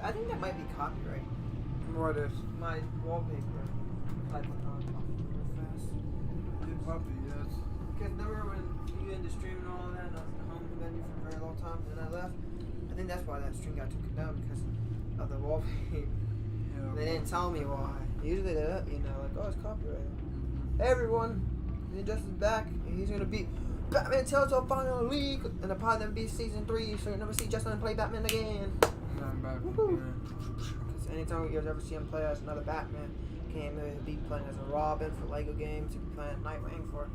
I think that might be copyright. What is? My wallpaper. I put on real fast. It probably is. Because remember when you ended streaming and all that, and I was at home menu for a very long time, and then I left? I think that's why that stream got taken down, because of the wallpaper. Yeah, They didn't tell me why. Usually they let you know, like, oh, it's copyrighted. Hey everyone, Injustice back, and he's gonna beat Batman Telltale Final League, and it'll probably then be season 3, so you'll never see Justin play Batman again. I'm back. Because anytime you guys ever see him play as another Batman game, he'll be playing as a Robin for Lego games, he'll be playing at Nightwing for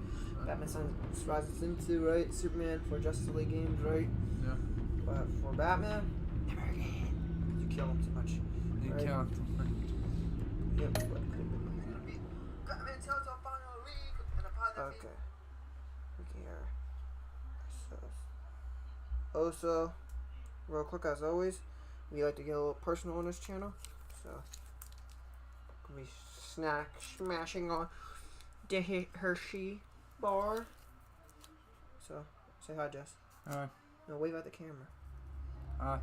Batman Rises into, right? Superman for Justice League games, right? Yeah. But for Batman, never again. Because you kill him too much. You right? count them. Yep. Batman Telltale Final League, and I'll probably okay. We can hear ourselves. Also, real quick as always, we like to get a little personal on this channel, so we smashing on the Hershey bar. So say hi, Jess. Alright. No, wave at the camera. Alright.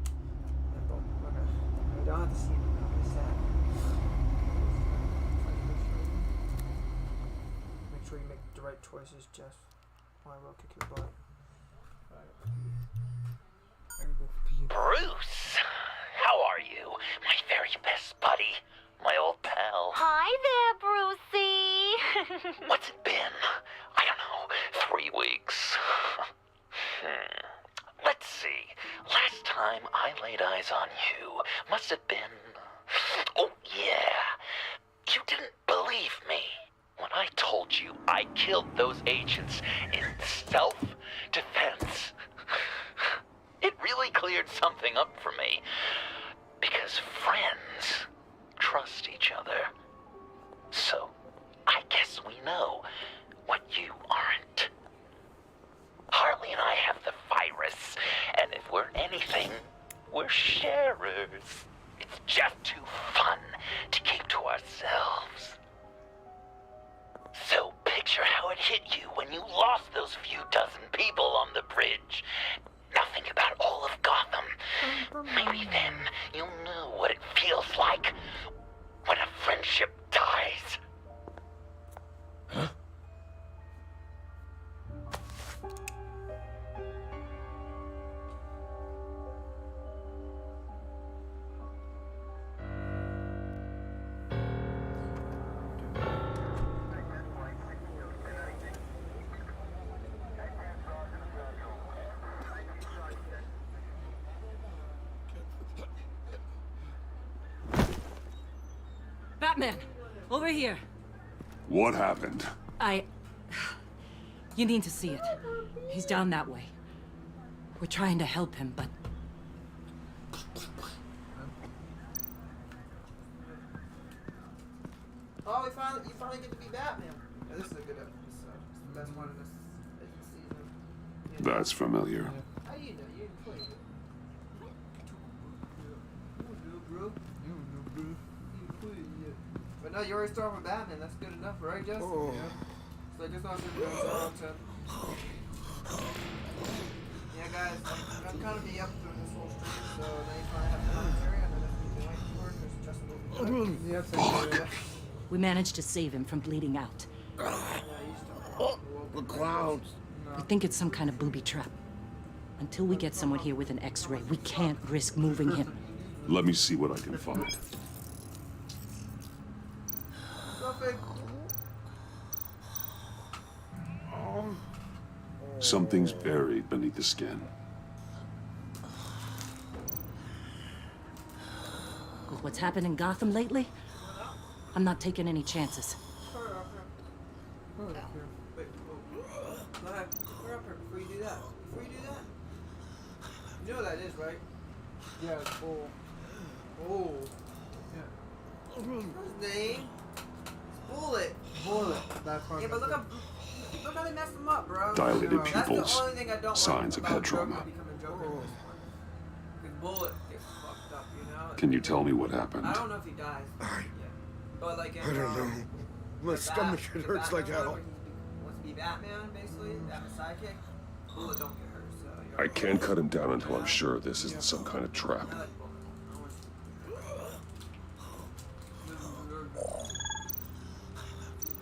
And boom. Okay. You don't have to see me now. It's sad. Make sure you make the right choices, Jess. Or I will kick your butt. Bruce, how are you? My very best buddy, my old pal. Hi there, Brucey. What's it been? I don't know, 3 weeks. Let's see. Last time I laid eyes on you must have been... Oh, yeah. You didn't believe me when I told you I killed those agents in self-defense. It really cleared something up for me. Because friends trust each other. So, I guess we know what you aren't. Harley and I have the virus, and if we're anything, we're sharers. It's just too fun to keep to ourselves. So picture how it hit you when you lost those few dozen people on the bridge. Nothing about all of Gotham. Maybe then you'll know what it feels like when a friendship dies. Huh? Batman! Over here! What happened? You need to see it. He's down that way. We're trying to help him, but... Oh, you finally get to be Batman. Yeah, this is a good episode. It's the best one in this season. Yeah. That's familiar. How you know? You didn't play it. You do, bro. You know, bro. You play it. But no, you already started with Batman. That's good enough, right, Justin? Oh. Yeah. So just not to yeah, guys, I'm kind of be up through this whole stream, so now you finally have commentary, and then that's what you're waiting for, because Justin will be Yes, We managed to save him from bleeding out. Yeah, you still the clouds. We think it's some kind of booby trap. Until we get someone here with an X-ray, we can't risk moving him. Let me see what I can find. Something's buried beneath the skin. With what's happened in Gotham lately, I'm not taking any chances. Wait, go ahead. Hurry up here before you do that. Before you do that, you know what that is, right? Yeah, it's full. Oh. Yeah. What's his name? It's Bullet. Bullet. That's Yeah, but look how they messed him up, bro. Dilated That's the pupils. only thing I don't Signs like of head about Joker trauma. becoming Joker in this one. Because Bullet gets fucked up, you know? Can you tell me what happened? I don't know if he dies. Yeah. But like in, I don't know. My stomach the hurts like Batman hell. one, where he wants to be Batman, basically, that sidekick. Bullet don't get hurt, so I can't cut him down until I'm sure this isn't some kind of trap. I like Bullet. I want to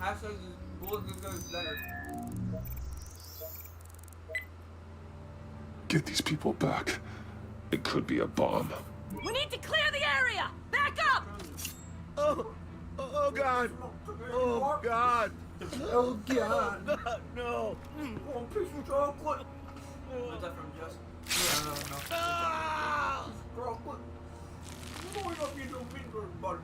Hashtag is bullet goes better. Get these people back. It could be a bomb. We need to clear the area! Back up! Oh God! Oh God! Oh god. No! Oh, piece of chocolate. What's that from, Jess? I don't know. Ah! Chocolate. You know you're being so mean, buddy.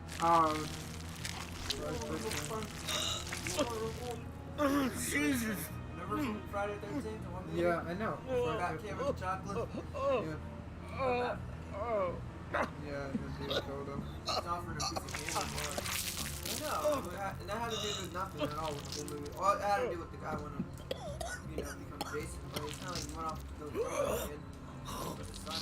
Jesus! Remember from Friday the 13th? The one Yeah, I know. got Kevin chocolate. Yeah. Yeah, the dude killed him. It's offering a piece of candy. No, and that had to do with nothing at all with the movie. Well, it had to do with the guy wanting to, become Jason, but it's not like he went off to go kill a kid with his son.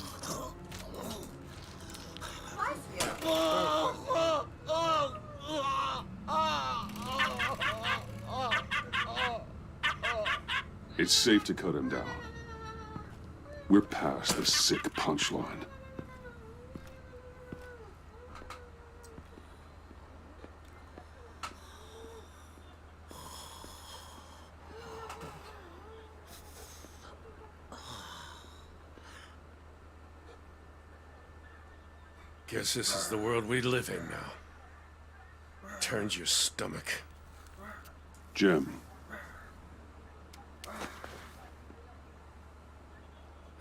It's safe to cut him down. We're past the sick punchline. Guess this is the world we live in now. Turns your stomach. Jim,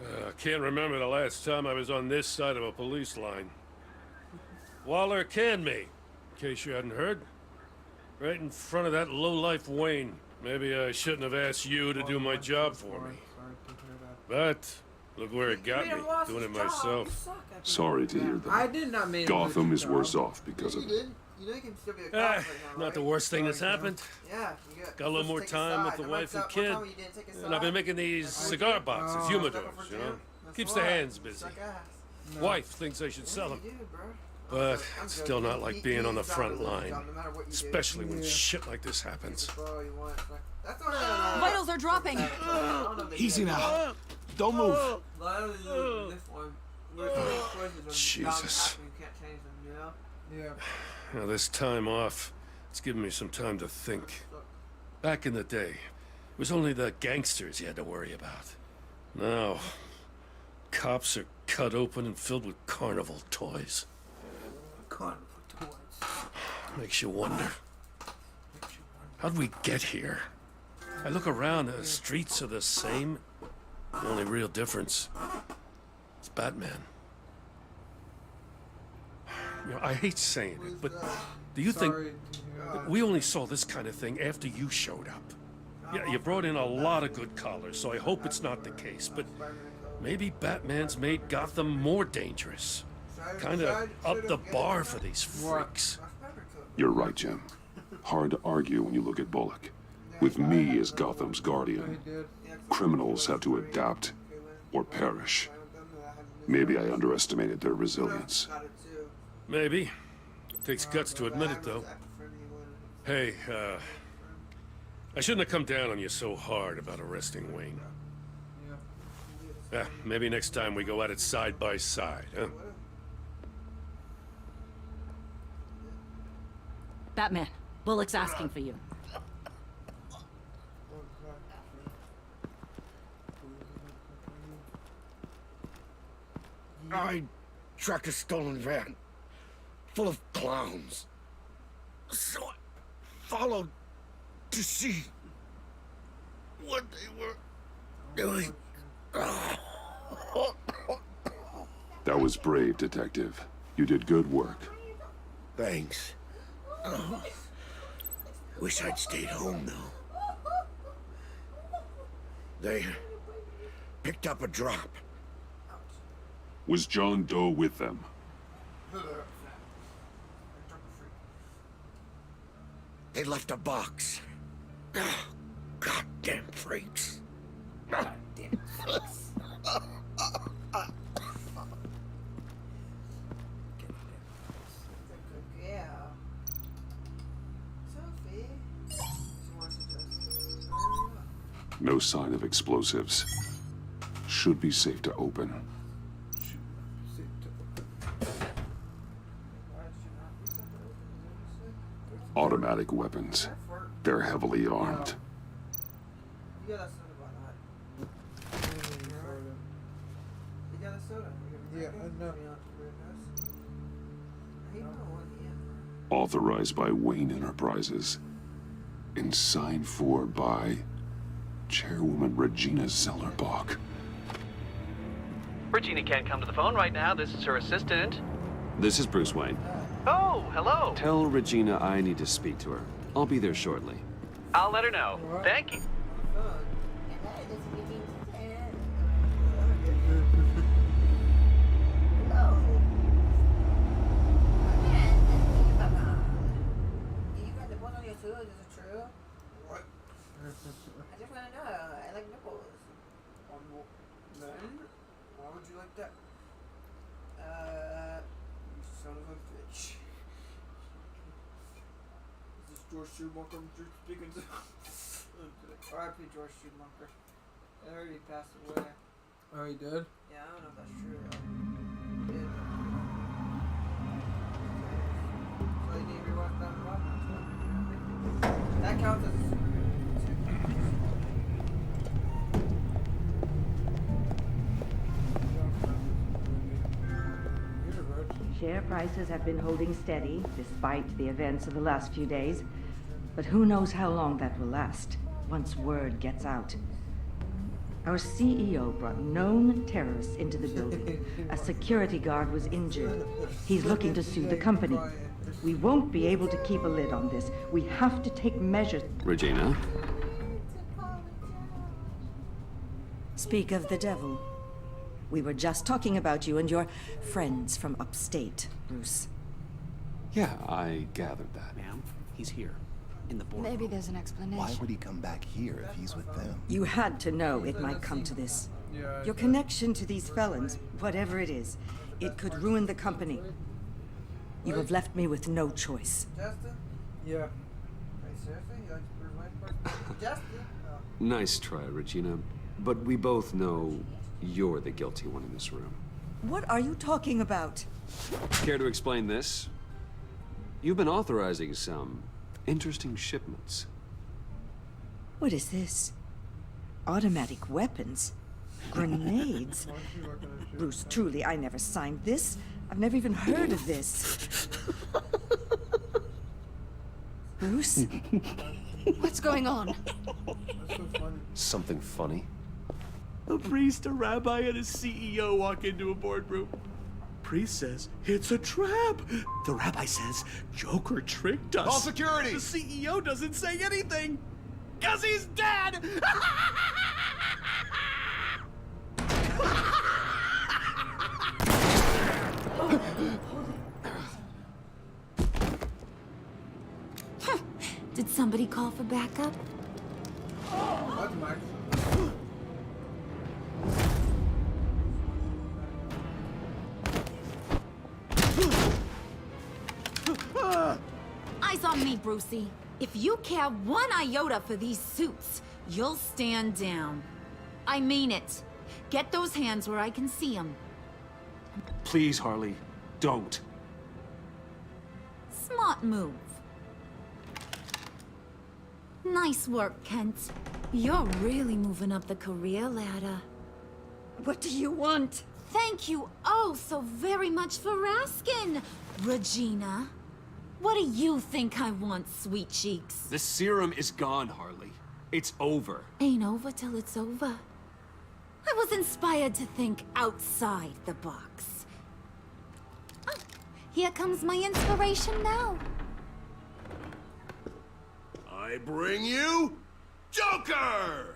I can't remember the last time I was on this side of a police line. Waller canned me, in case you hadn't heard. Right in front of that lowlife Wayne. Maybe I shouldn't have asked you to do my job for me. But look where it got me, doing it myself. sorry to hear I that. did not mean Gotham is worse off because of You it. did? You know you can still be a cop right now, Not the right? worst thing that's happened. Yeah, you Got a little more time with the wife and kid. And I've been making these cigar boxes, humidors, you know? Keeps the hands busy. Wife thinks I should sell them. But it's still not like being on the front line. Especially when shit like this happens. Vitals are dropping. Easy now. Don't move. Jesus. Yeah. Now, this time off, it's given me some time to think. Back in the day, it was only the gangsters you had to worry about. Now, cops are cut open and filled with carnival toys. Makes you wonder. How'd we get here? I look around, the streets are the same. The only real difference is Batman. You know, I hate saying it, but do you think we only saw this kind of thing after you showed up? Yeah, you brought in a lot of good callers, so I hope it's not the case, but maybe Batman's made Gotham more dangerous. Kinda up the bar for these freaks. You're right, Jim. Hard to argue when you look at Bullock. With me as Gotham's guardian, criminals have to adapt or perish. Maybe I underestimated their resilience. Maybe. Takes guts to admit it, though. Hey, I shouldn't have come down on you so hard about arresting Wayne. Maybe next time we go at it side by side, huh? Batman, Bullock's asking for you. I tracked a stolen van full of clowns. So I followed to see what they were doing. That was brave, Detective. You did good work. Thanks. Wish I'd stayed home, though. They picked up a drop. Was John Doe with them? They left a box. Goddamn freaks. No sign of explosives. Should be safe to open. Automatic weapons. They're heavily armed. You got a soda by that. You got a soda. Yeah, I know. Authorized by Wayne Enterprises. And signed for by Chairwoman Regina Zellerbach. Regina can't come to the phone right now. This is her assistant. This is Bruce Wayne. Oh, hello. Tell Regina I need to speak to her. I'll be there shortly. I'll let her know. Thank you. What? I just want to know. I like nipples. Then? Why would you like that? You son of a bitch. This is George Schumacher speaking to. R.I.P. George Schumacher. I heard he passed away. Oh, he did? Yeah, I don't know if that's true though. Yeah. So you need to rewatch that one? That counts as. Share prices have been holding steady despite the events of the last few days. But who knows how long that will last once word gets out. Our CEO brought known terrorists into the building. A security guard was injured. He's looking to sue the company. We won't be able to keep a lid on this. We have to take measures. Regina? Speak of the devil. We were just talking about you and your friends from upstate, Bruce. Yeah, I gathered that. Ma'am, he's here. In the boardroom. Maybe there's an explanation. Why would he come back here if he's with them? You had to know it might come to this. Your connection to these felons, whatever it is, it could ruin the company. You have left me with no choice. Justin? Yeah. Hey, seriously? You like Bruce Wayne? Justin? Nice try, Regina. But we both know you're the guilty one in this room. What are you talking about? Care to explain this? You've been authorizing some interesting shipments. What is this? Automatic weapons? Grenades? Bruce, truly, I never signed this. I've never even heard of this. Bruce? What's going on? Something funny? A priest, a rabbi, and a CEO walk into a boardroom. Priest says, it's a trap. The rabbi says, Joker tricked us. Call security! The CEO doesn't say anything, 'cause he's dead! Did somebody call for backup? That's Max. Eyes on me, Brucey. If you care one iota for these suits, you'll stand down. I mean it. Get those hands where I can see them. Please, Harley, don't. Smart move. Nice work, Kent. You're really moving up the career ladder. What do you want? Thank you oh so very much for asking, Regina. What do you think I want, sweet cheeks? The serum is gone, Harley. It's over. Ain't over till it's over. I was inspired to think outside the box. Oh, here comes my inspiration now. I bring you Joker!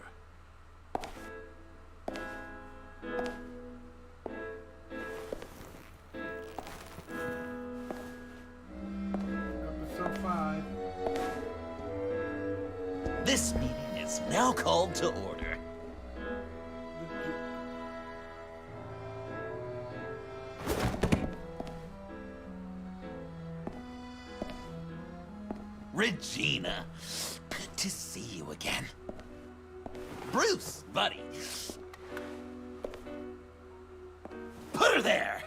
Episode 5. This meeting is now called to order. Regina, good to see you again. Bruce, buddy. Put her there!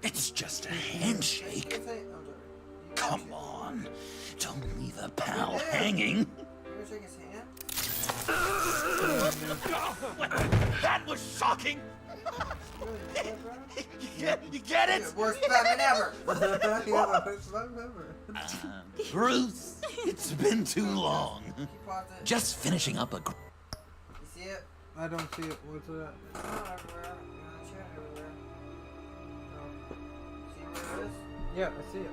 It's just a handshake. Come on. Don't leave a pal hanging. You gonna shake his hand? That was shocking! You get it? Worst Batman ever! Yeah, worst Batman ever. Bruce, it's been too long. Pause it. Just finishing up a... You see it? I don't see it. What's that? It's not everywhere. You're on the chat everywhere. No. See where it is? Yeah, I see it.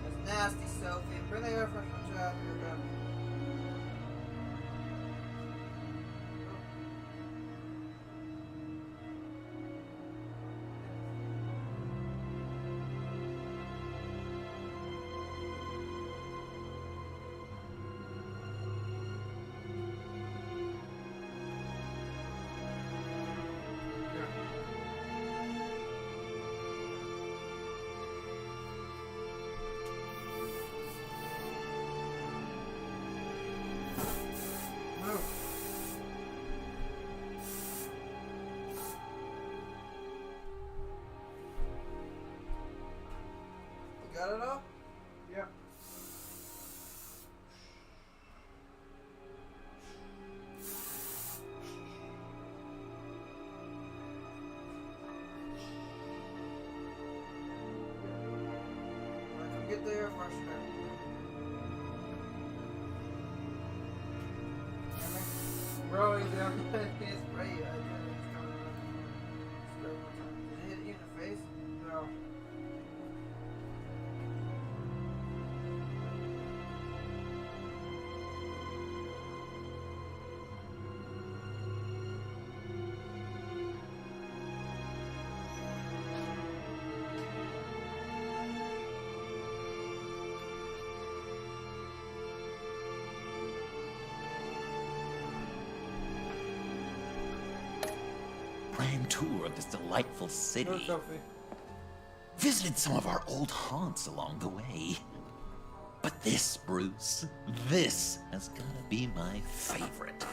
That's nasty, Sophie. Bring the air freshener chat. Here we go. Got it all? Yeah. Come get the air freshener. Bro, he's down. It's spray. I did. It's coming around. Spray one time. Did it hit you in the face? No. Grand tour of this delightful city. No, Sophie. Visited some of our old haunts along the way. But this, Bruce, this has gotta be my favorite.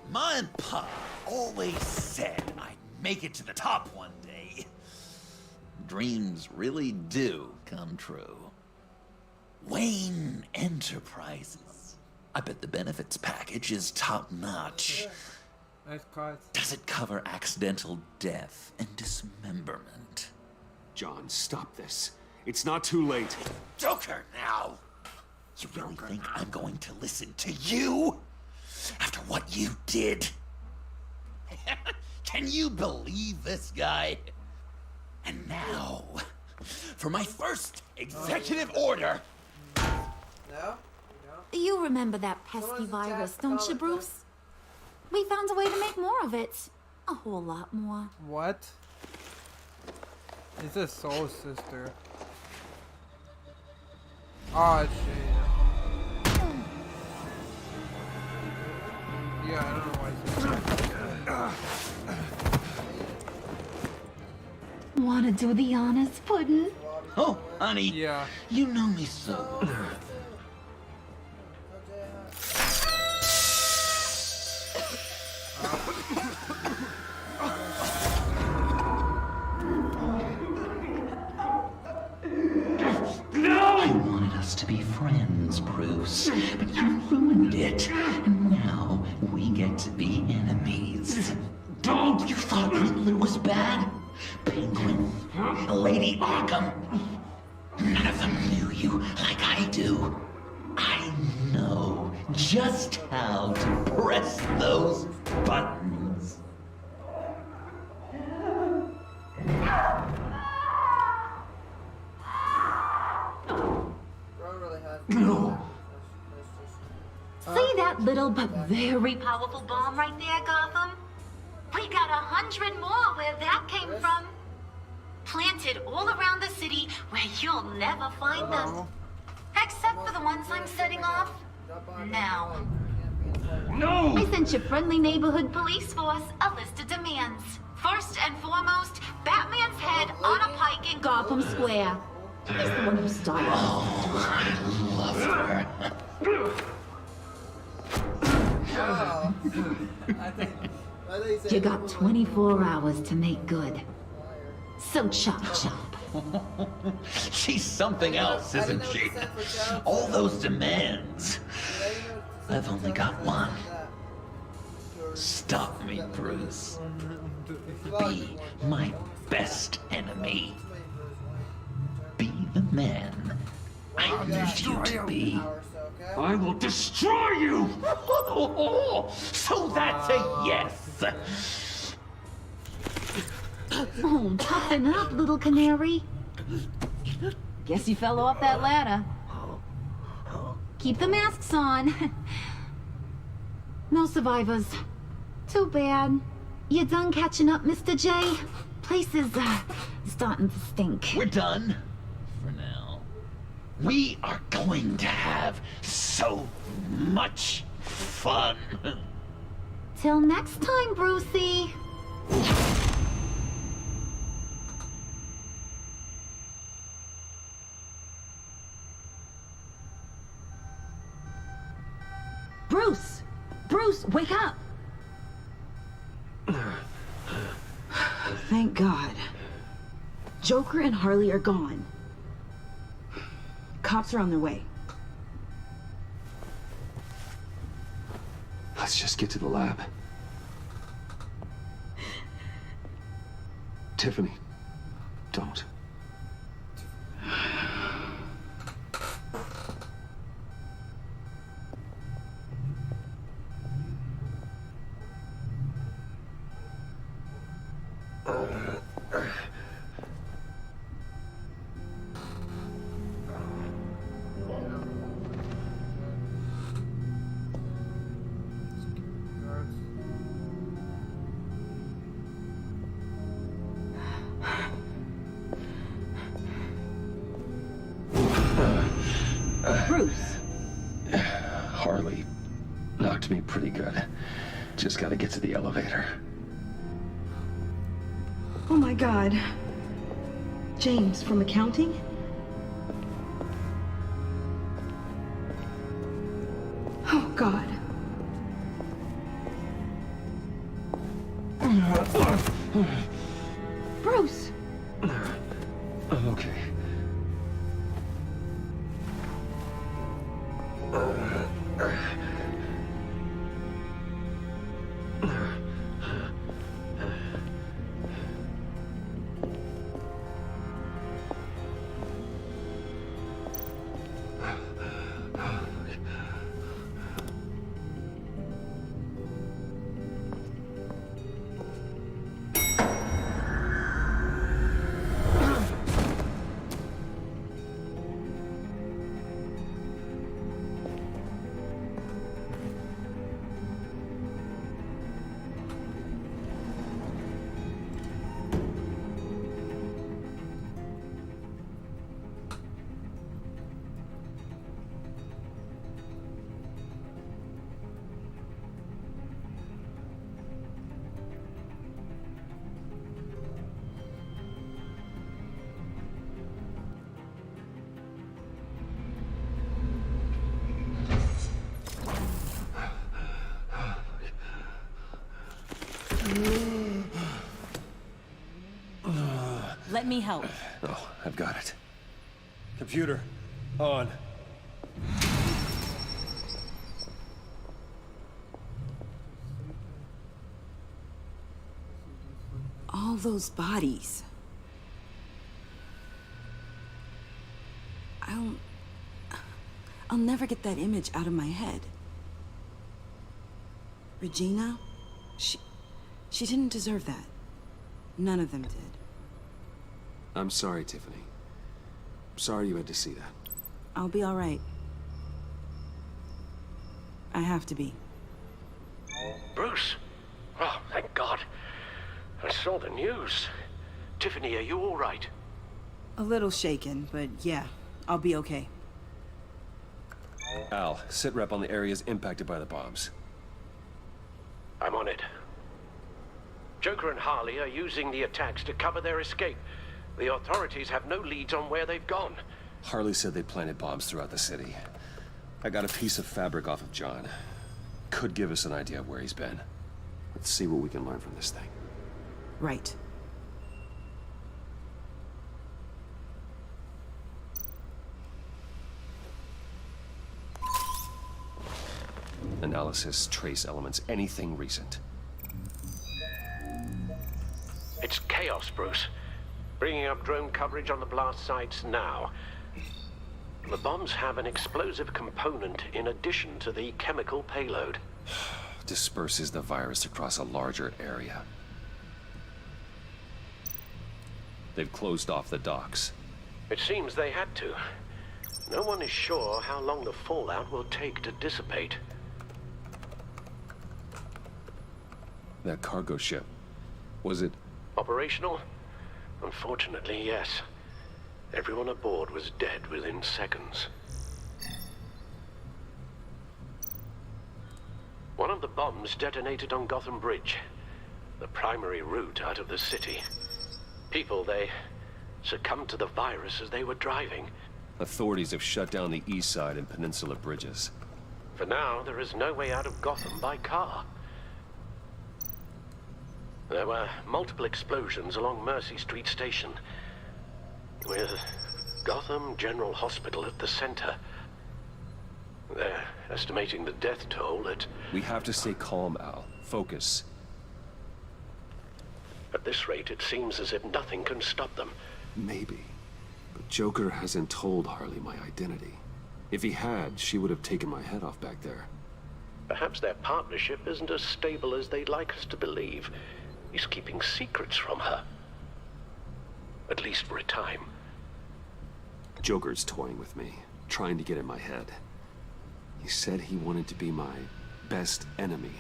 Ma and Pa always said I'd make it to the top one day. Dreams really do come true. Wayne Enterprises. I bet the benefits package is top notch. Nice cards. Does it cover accidental death and dismemberment? John, stop this. It's not too late. Joker now! You really think I'm going to listen to you? After what you did? Can you believe this guy? And now, for my first executive order. No? You remember that pesky virus, don't you, Bruce? We found a way to make more of it. A whole lot more. What? It's a soul sister. Oh shit. Yeah, I don't know why it's Wanna do the honors, Puddin'? Oh, honey. Yeah. You know me so well. I wanted us to be friends, Bruce, but you ruined it. And now we get to be enemies. Don't! You thought Riddler was bad? Penguin, Lady Arkham. None of them knew you like I do. I know just how to press those buttons. See that little but very powerful bomb right there, Gotham? We got 100 more where that came from. Planted all around the city where you'll never find them. Except for the ones I'm setting off now. No! I sent your friendly neighborhood police force a list of demands. First and foremost, Batman's head on a pike in Gotham Square. He's the one who started. Oh, I love her. Oh. I think You got 24 hours to make good. So chop chop. She's something else, isn't she? All those demands. I've only got one. Stop me, Bruce. Be my best enemy. Be the man I need you to be. I will destroy you! So that's a yes! Oh, toughen up, little canary. Guess you fell off that ladder. Keep the masks on. No survivors. Too bad. You done catching up, Mr. J? Place is, starting to stink. We're done. For now. We are going to have so much fun. Till next time, Brucey. Bruce! Bruce, wake up! Thank God. Joker and Harley are gone. Cops are on their way. Let's just get to the lab. Tiffany, don't. Bruce. Harley knocked me pretty good. Just gotta get to the elevator. Oh my God. James from accounting? Oh God. Bruce! I'm okay. Let me help. Oh, I've got it. Computer, on. All those bodies. I'll never get that image out of my head. Regina, she didn't deserve that. None of them did. I'm sorry, Tiffany. Sorry you had to see that. I'll be all right. I have to be. Bruce? Oh, thank God. I saw the news. Tiffany, are you all right? A little shaken, but yeah, I'll be okay. Al, sit rep on the areas impacted by the bombs. I'm on it. Joker and Harley are using the attacks to cover their escape. The authorities have no leads on where they've gone. Harley said they planted bombs throughout the city. I got a piece of fabric off of John. Could give us an idea of where he's been. Let's see what we can learn from this thing. Right. Analysis, trace elements, anything recent. It's chaos, Bruce. Bringing up drone coverage on the blast sites now. The bombs have an explosive component in addition to the chemical payload. Disperses the virus across a larger area. They've closed off the docks. It seems they had to. No one is sure how long the fallout will take to dissipate. That cargo ship, was it... Operational? Unfortunately, yes. Everyone aboard was dead within seconds. One of the bombs detonated on Gotham Bridge, the primary route out of the city. People, they succumbed to the virus as they were driving. Authorities have shut down the east side and peninsula bridges. For now, there is no way out of Gotham by car. There were multiple explosions along Mercy Street Station, with Gotham General Hospital at the center. They're estimating the death toll at... We have to stay calm, Al. Focus. At this rate, it seems as if nothing can stop them. Maybe. But Joker hasn't told Harley my identity. If he had, she would have taken my head off back there. Perhaps their partnership isn't as stable as they'd like us to believe. He's keeping secrets from her. At least for a time. Joker's toying with me, trying to get in my head. He said he wanted to be my best enemy.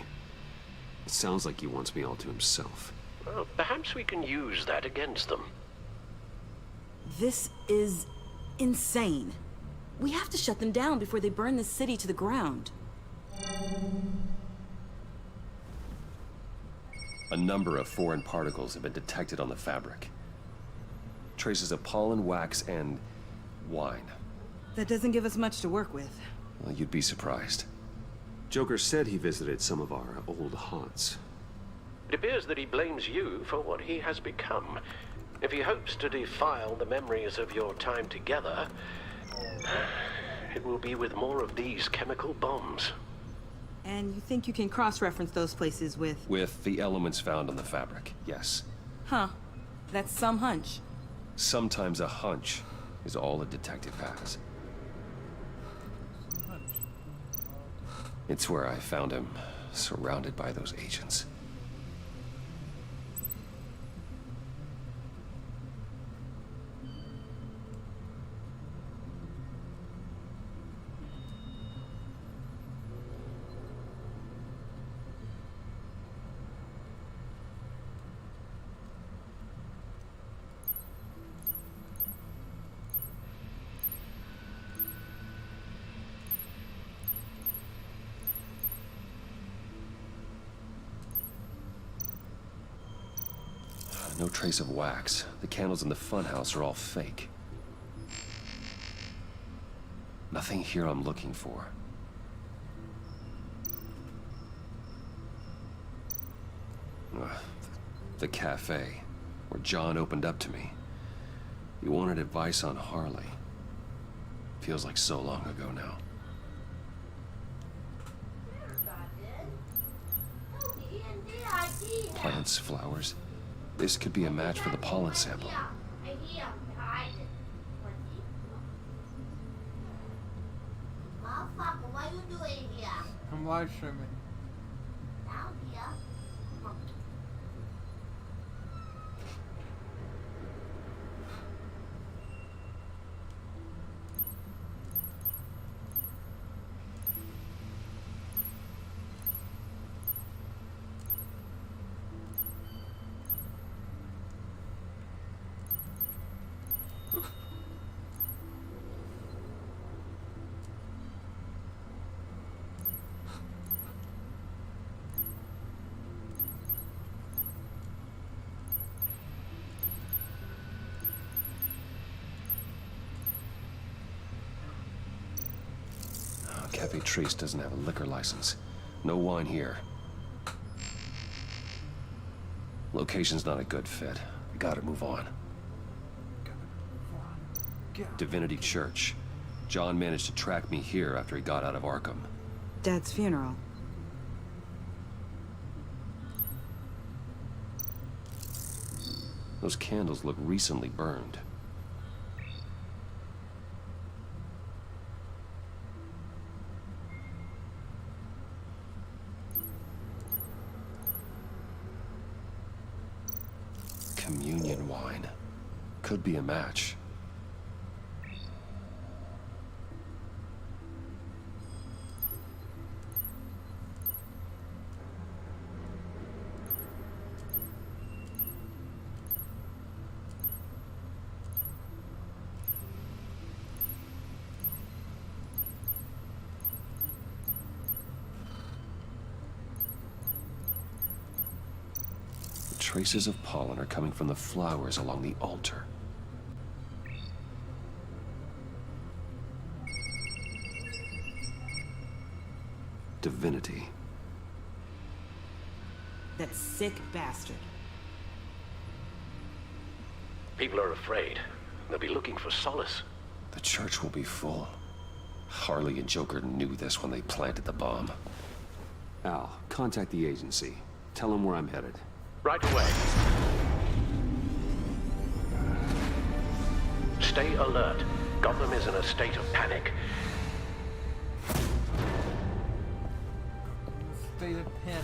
It sounds like he wants me all to himself. Well, perhaps we can use that against them. This is insane. We have to shut them down before they burn the city to the ground. A number of foreign particles have been detected on the fabric. Traces of pollen, wax, and wine. That doesn't give us much to work with. Well, you'd be surprised. Joker said he visited some of our old haunts. It appears that he blames you for what he has become. If he hopes to defile the memories of your time together, it will be with more of these chemical bombs. And you think you can cross-reference those places with... With the elements found on the fabric, yes. Huh. That's some hunch. Sometimes a hunch is all a detective has. It's where I found him, surrounded by those agents. No trace of wax. The candles in the funhouse are all fake. Nothing here I'm looking for. The cafe, where John opened up to me. He wanted advice on Harley. Feels like so long ago now. Plants, flowers. This could be a match for the pollen sample. I'm live streaming. Cafe Trace doesn't have a liquor license. No wine here. Location's not a good fit. I gotta move on. Divinity Church. John managed to track me here after he got out of Arkham. Dad's funeral. Those candles look recently burned. Communion wine. Could be a match. Traces of pollen are coming from the flowers along the altar. Divinity. That sick bastard. People are afraid. They'll be looking for solace. The church will be full. Harley and Joker knew this when they planted the bomb. Al, contact the agency. Tell them where I'm headed. Right away. Stay alert. Gotham is in a state of panic. State of panic.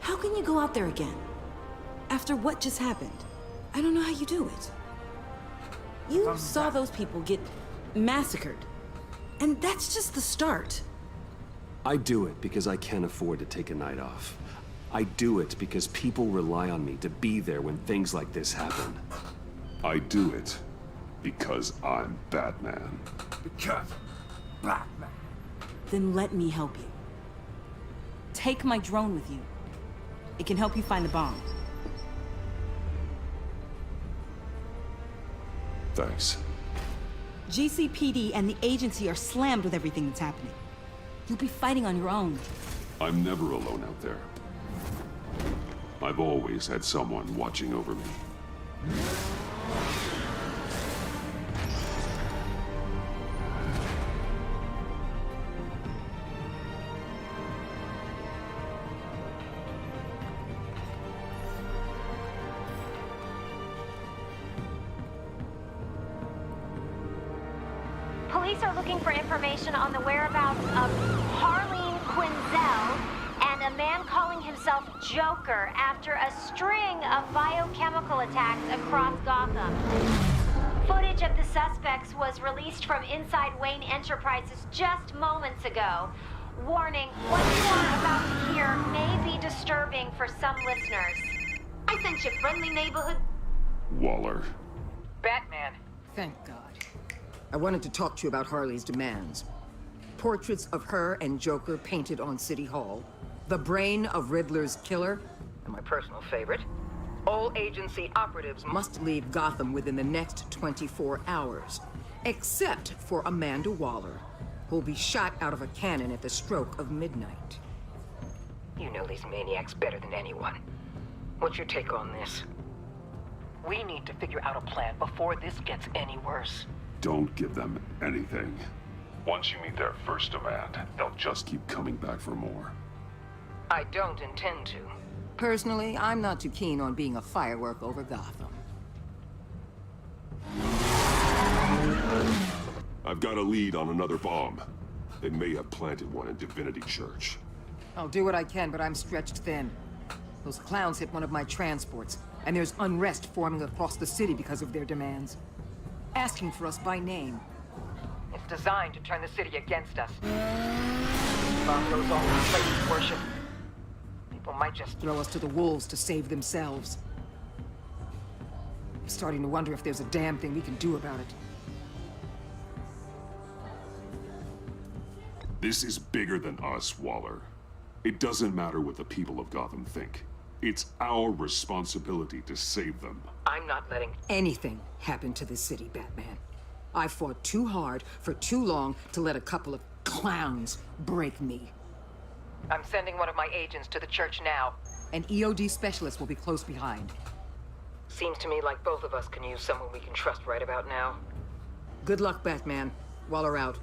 How can you go out there again? After what just happened? I don't know how you do it. You saw those people get massacred. And that's just the start. I do it because I can't afford to take a night off. I do it because people rely on me to be there when things like this happen. I do it because I'm Batman. Because Batman. Then let me help you. Take my drone with you. It can help you find the bomb. Thanks. GCPD and the agency are slammed with everything that's happening. You'll be fighting on your own. I'm never alone out there. I've always had someone watching over me. Police are looking for information on the whereabouts of Harleen Quinzel and a man calling himself Joker after a string of biochemical attacks across Gotham. Footage of the suspects was released from inside Wayne Enterprises just moments ago. Warning, what you are about to hear may be disturbing for some listeners. I sent you friendly neighborhood... Waller. Batman. Thank God. I wanted to talk to you about Harley's demands. Portraits of her and Joker painted on City Hall. The brain of Riddler's killer. And my personal favorite. All agency operatives must leave Gotham within the next 24 hours. Except for Amanda Waller, who'll be shot out of a cannon at the stroke of midnight. You know these maniacs better than anyone. What's your take on this? We need to figure out a plan before this gets any worse. Don't give them anything. Once you meet their first demand, they'll just keep coming back for more. I don't intend to. Personally, I'm not too keen on being a firework over Gotham. I've got a lead on another bomb. They may have planted one in Divinity Church. I'll do what I can, but I'm stretched thin. Those clowns hit one of my transports, and there's unrest forming across the city because of their demands. Asking for us by name. It's designed to turn the city against us. Bomb goes all in Satan's worship. People might just throw us to the wolves to save themselves. I'm starting to wonder if there's a damn thing we can do about it. This is bigger than us, Waller. It doesn't matter what the people of Gotham think. It's our responsibility to save them. I'm not letting anything happen to this city, Batman. I fought too hard for too long to let a couple of clowns break me. I'm sending one of my agents to the church now. An EOD specialist will be close behind. Seems to me like both of us can use someone we can trust right about now. Good luck, Batman. Waller out.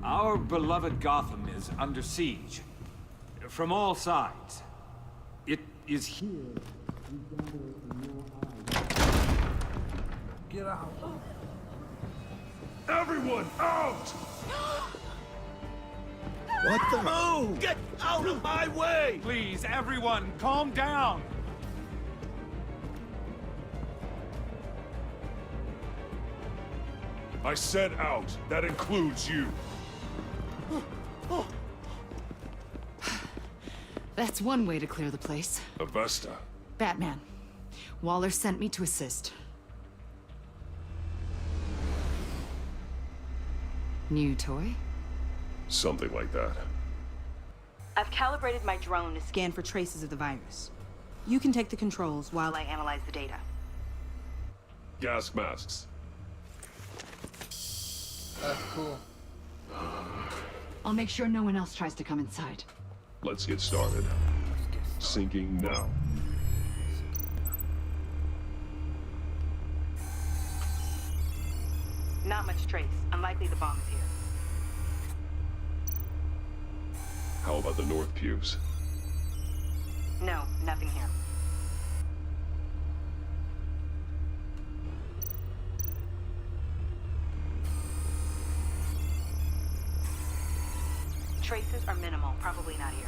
Our beloved Gotham is under siege. From all sides. It is here. Get out. Everyone out! What the? Move! Get out of my way! Please, everyone, calm down. I said out. That includes you. That's one way to clear the place. Avesta. Batman. Waller sent me to assist. New toy? Something like that. I've calibrated my drone to scan for traces of the virus. You can take the controls while I analyze the data. Gas masks. That's cool. I'll make sure no one else tries to come inside. Let's get started. Syncing now. Not much trace. Unlikely the bomb is here. How about the north pews? No, nothing here. Traces are minimal. Probably not here.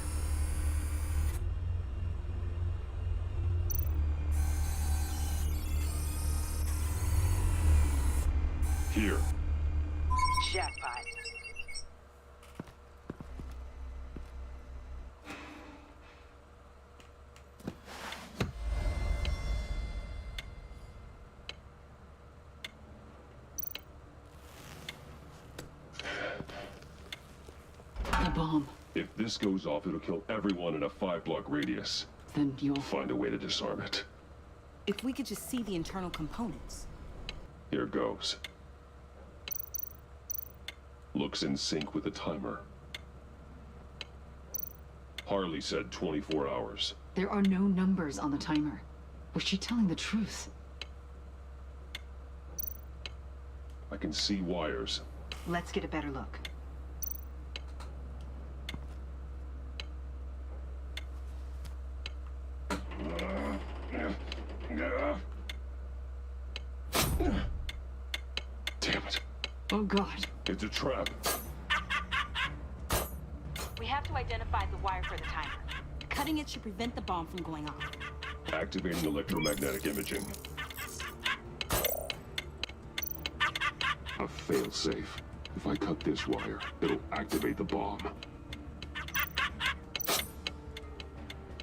Here. Jackpot. The bomb. If this goes off, it'll kill everyone in a 5-block radius. Then you'll find a way to disarm it. If we could just see the internal components. Here goes. Looks in sync with the timer. Harley said 24 hours. There are no numbers on the timer. Was she telling the truth? I can see wires. Let's get a better look. Damn it. Oh, God. It's a trap. We have to identify the wire for the timer. Cutting it should prevent the bomb from going off. Activating electromagnetic imaging. A failsafe. If I cut this wire, it'll activate the bomb.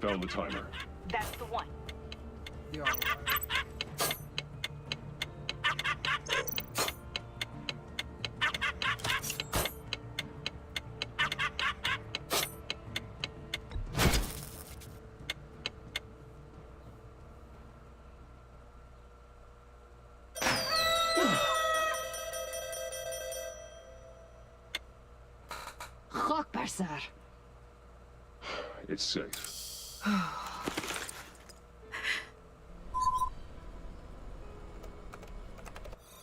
Found the timer. That's the one. Yo. It's safe.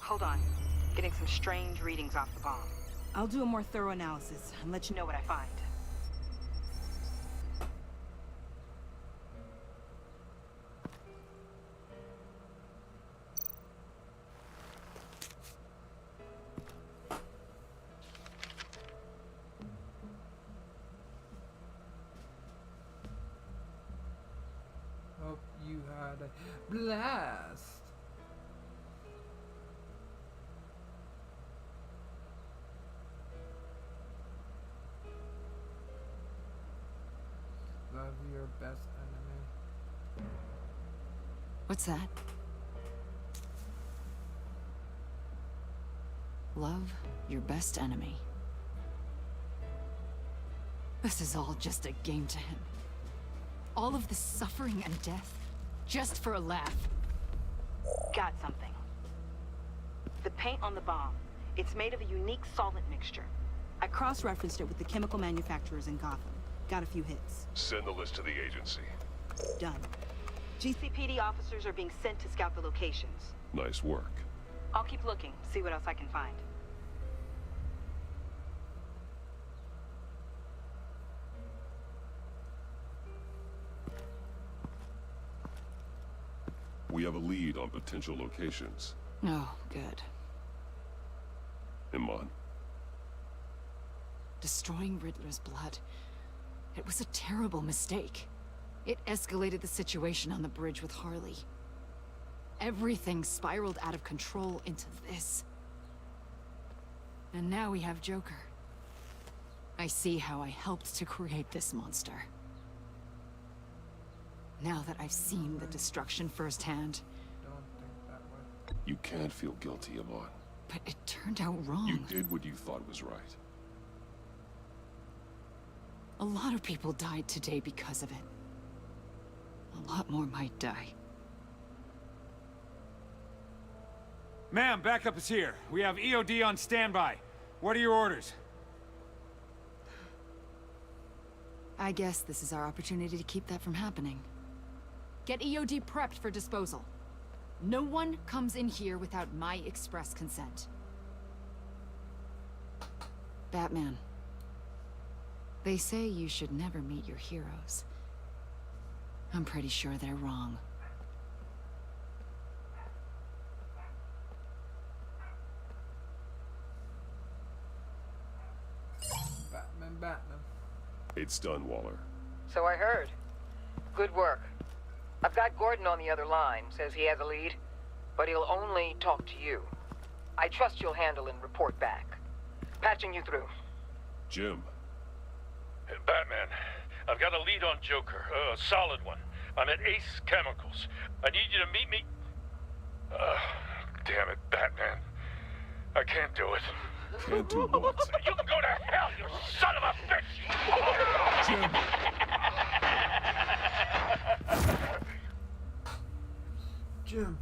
Hold on. Getting some strange readings off the bomb. I'll do a more thorough analysis and let you know what I find. Hope you had a blast. Love your best enemy. What's that? Love your best enemy. This is all just a game to him. All of this suffering and death, just for a laugh. Got something. The paint on the bomb. It's made of a unique solvent mixture. I cross-referenced it with the chemical manufacturers in Gotham. Got a few hits. Send the list to the agency. Done. GCPD officers are being sent to scout the locations. Nice work. I'll keep looking, see what else I can find. We have a lead on potential locations. Oh, good. Iman. Destroying Riddler's blood. It was a terrible mistake. It escalated the situation on the bridge with Harley. Everything spiraled out of control into this. And now we have Joker. I see how I helped to create this monster. Now that I've seen the destruction firsthand. You can't feel guilty, Iman. But it turned out wrong. You did what you thought was right. A lot of people died today because of it. A lot more might die. Ma'am, backup is here. We have EOD on standby. What are your orders? I guess this is our opportunity to keep that from happening. Get EOD prepped for disposal. No one comes in here without my express consent. Batman. They say you should never meet your heroes. I'm pretty sure they're wrong. Batman. It's done, Waller. So I heard. Good work. I've got Gordon on the other line. Says he has a lead, but he'll only talk to you. I trust you'll handle and report back. Patching you through. Jim. Hey, Batman, I've got a lead on Joker, a solid one. I'm at Ace Chemicals. I need you to meet me... damn it, Batman. I can't do it. Can't do what? You can go to hell, you son of a bitch! Jim! Jim.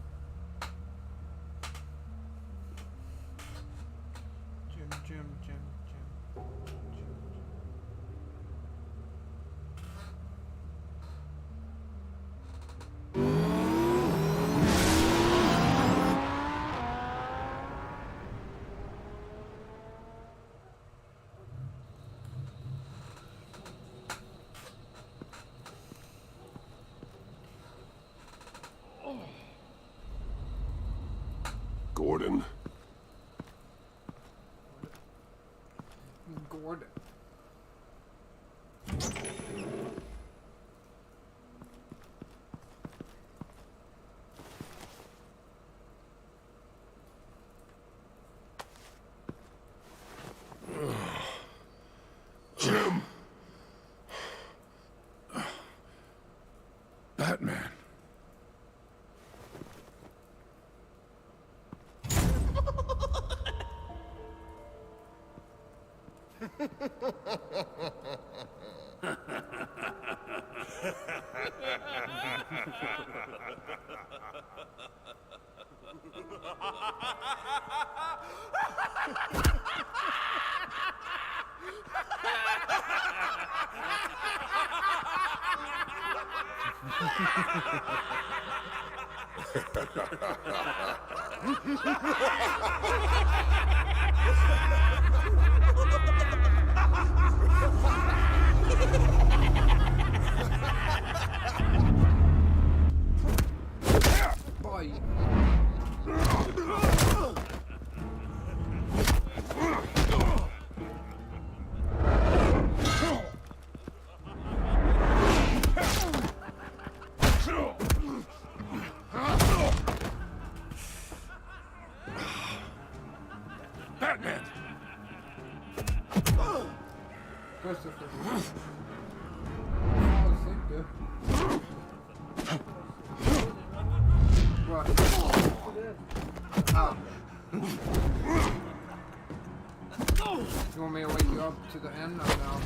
Gordon. Gordon. Jim. Batman. Boy. Batman! Christopher. Oh, see? dude. What? Oh. You want me to wake you up to the end or no?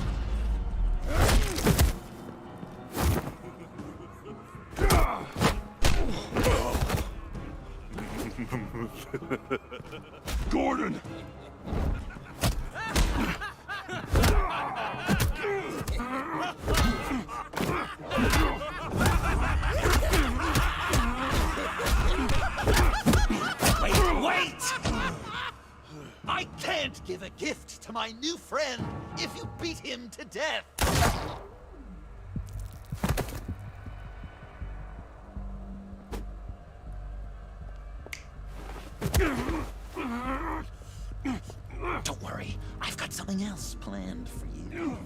Gordon! Wait! I can't give a gift to my new friend if you beat him to death. Don't worry, I've got something else planned for you.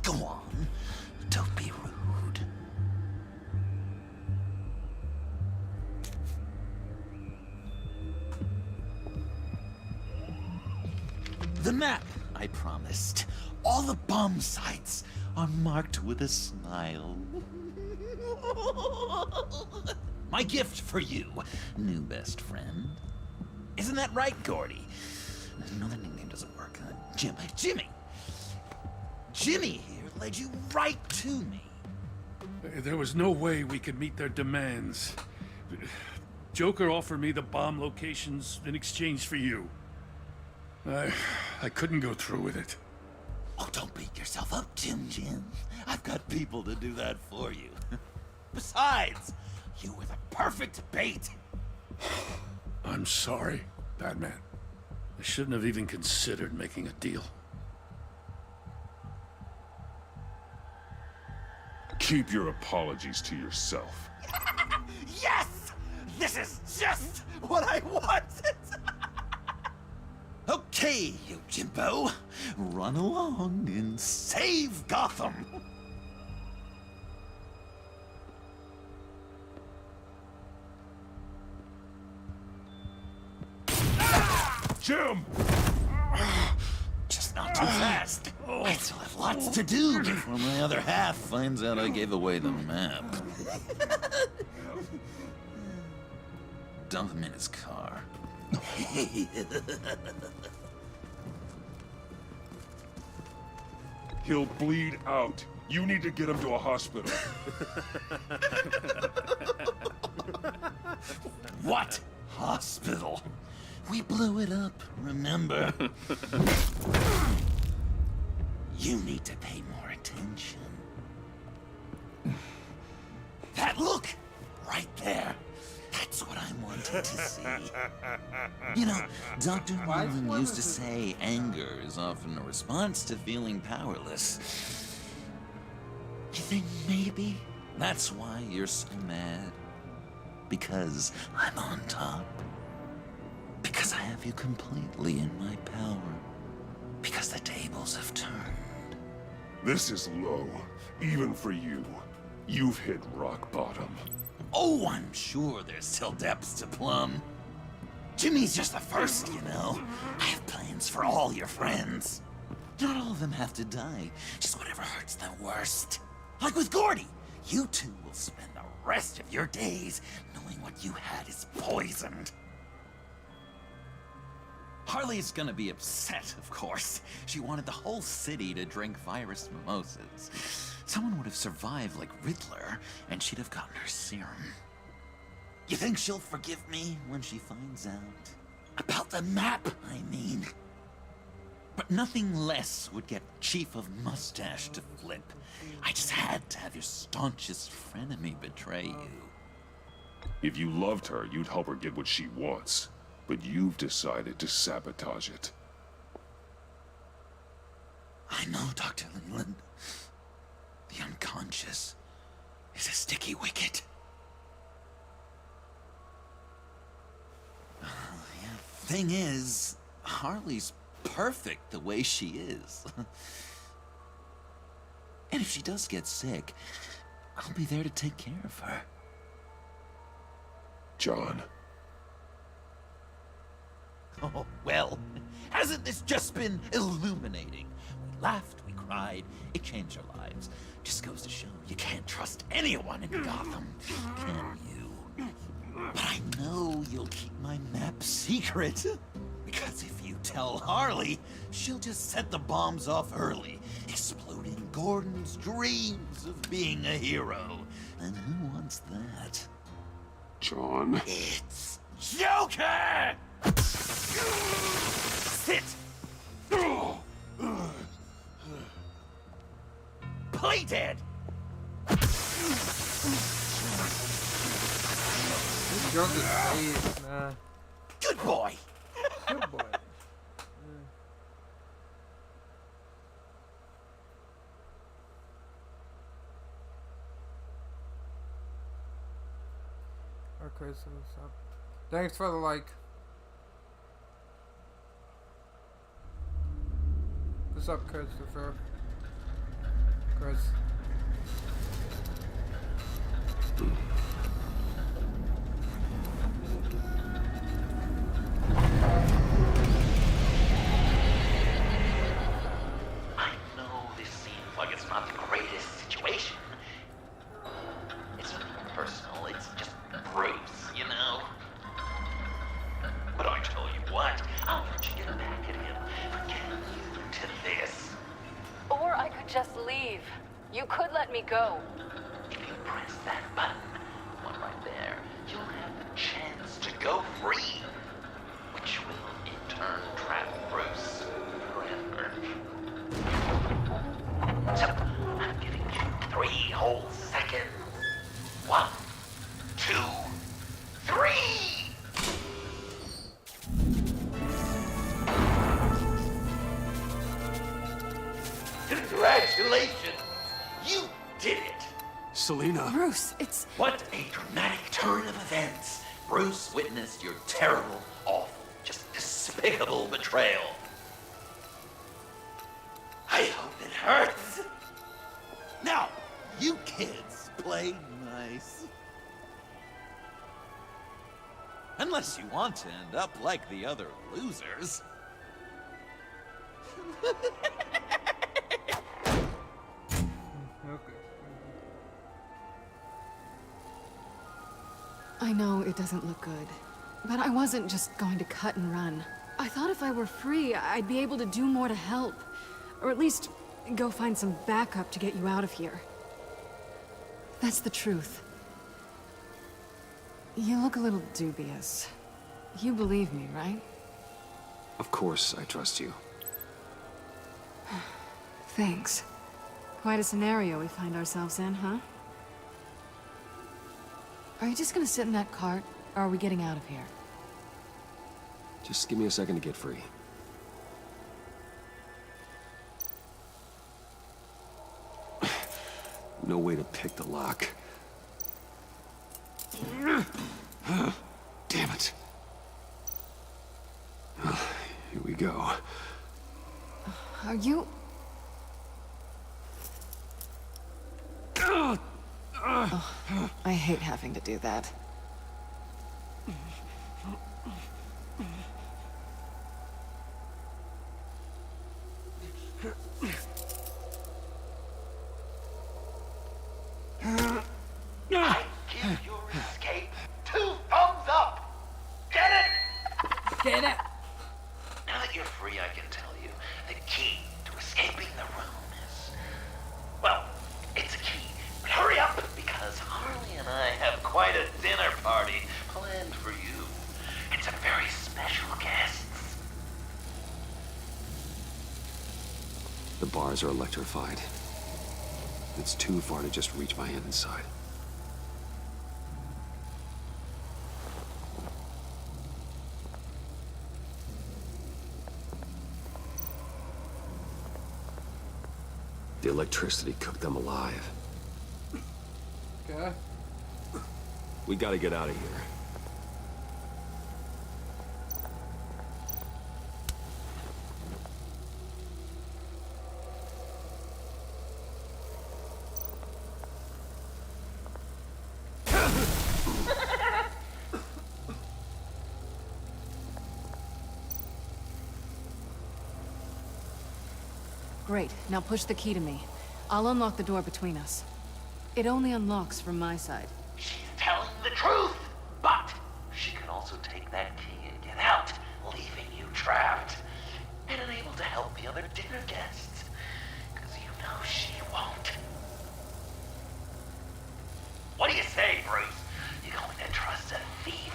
Go on, don't be rude. The map I promised. All the bomb sites are marked with a smile. My gift for you, new best friend. Isn't that right, Gordy? No, that nickname doesn't work. Jimmy! Jimmy here led you right to me. There was no way we could meet their demands. Joker offered me the bomb locations in exchange for you. I couldn't go through with it. Oh, don't beat yourself up, Jim. I've got people to do that for you. Besides, you were the perfect bait. I'm sorry, Batman. I shouldn't have even considered making a deal. Keep your apologies to yourself. Yes! This is just what I wanted! Okay, you Jimbo. Run along and save Gotham. Jim! Just not too fast. I still have lots to do before my other half finds out I gave away the map. Dump him in his car. He'll bleed out. You need to get him to a hospital. What hospital? We blew it up, remember? You need to pay more attention. That look! Right there. That's what I wanted to see. You know, Dr. Nolan used to say anger is often a response to feeling powerless. You think maybe that's why you're so mad? Because I'm on top? Because I have you completely in my power? Because the tables have turned? This is low, even for you. You've hit rock bottom. Oh, I'm sure there's still depths to plumb. Jimmy's just the first, you know. I have plans for all your friends. Not all of them have to die, just whatever hurts them worst. Like with Gordy, you two will spend the rest of your days knowing what you had is poisoned. Harley's gonna be upset, of course. She wanted the whole city to drink virus mimosas. Someone would have survived like Riddler, and she'd have gotten her serum. You think she'll forgive me when she finds out? About the map, I mean. But nothing less would get Chief of Mustache to flip. I just had to have your staunchest frenemy betray you. If you loved her, you'd help her get what she wants. But you've decided to sabotage it. I know, Dr. Lindland. The unconscious is a sticky wicket. Thing is, Harley's perfect the way she is. And if she does get sick, I'll be there to take care of her. John. Oh, well, hasn't this just been illuminating? We laughed, we cried, it changed our lives. Just goes to show you can't trust anyone in Gotham, can you? But I know you'll keep my map secret. Because if you tell Harley, she'll just set the bombs off early, exploding Gordon's dreams of being a hero. And who wants that? John. It's Joker! Sit! Play dead! This Joker's face, man. Good boy! Good boy. Okay, so what's up? Thanks for the like. What's up, Christopher? Chris. I know this seems like it's not the greatest situation. It's nothing personal, it's just Bruce, you know? But I tell you what, I'll let you get back at him for getting you into this. Or I could just leave. You could let me go. If you press that button, one right there, you'll have the chance to go free, which will in turn trap Bruce forever. So, I'm giving you 3 whole seconds. 1, 2, 3! Congratulations! You did it! Selena. Bruce, it's... What a dramatic turn of events! Bruce witnessed your terrible, awful, just despicable betrayal. I hope it hurts. Now, you kids play nice. Unless you want to end up like the other losers. I know it doesn't look good, but I wasn't just going to cut and run. I thought if I were free, I'd be able to do more to help. Or at least go find some backup to get you out of here. That's the truth. You look a little dubious. You believe me, right? Of course, I trust you. Thanks. Quite a scenario we find ourselves in, huh? Are you just gonna sit in that cart, or are we getting out of here? Just give me a second to get free. No way to pick the lock. Damn it. Here we go. Are you... Oh, I hate having to do that. I give your escape 2 thumbs up! Get it? Get it? Now that you're free, I can tell you the key to escaping the room is... Well, it's a key. But hurry up, because Harley and I have quite a dinner party planned for you. And some very special guests. The bars are electrified. It's too far to just reach my hand inside. The electricity cooked them alive. Okay. We gotta get out of here. Great. Now push the key to me. I'll unlock the door between us. It only unlocks from my side. She's telling the truth, but she can also take that key and get out, leaving you trapped and unable to help the other dinner guests. Because you know she won't. What do you say, Bruce? You going to trust a thief?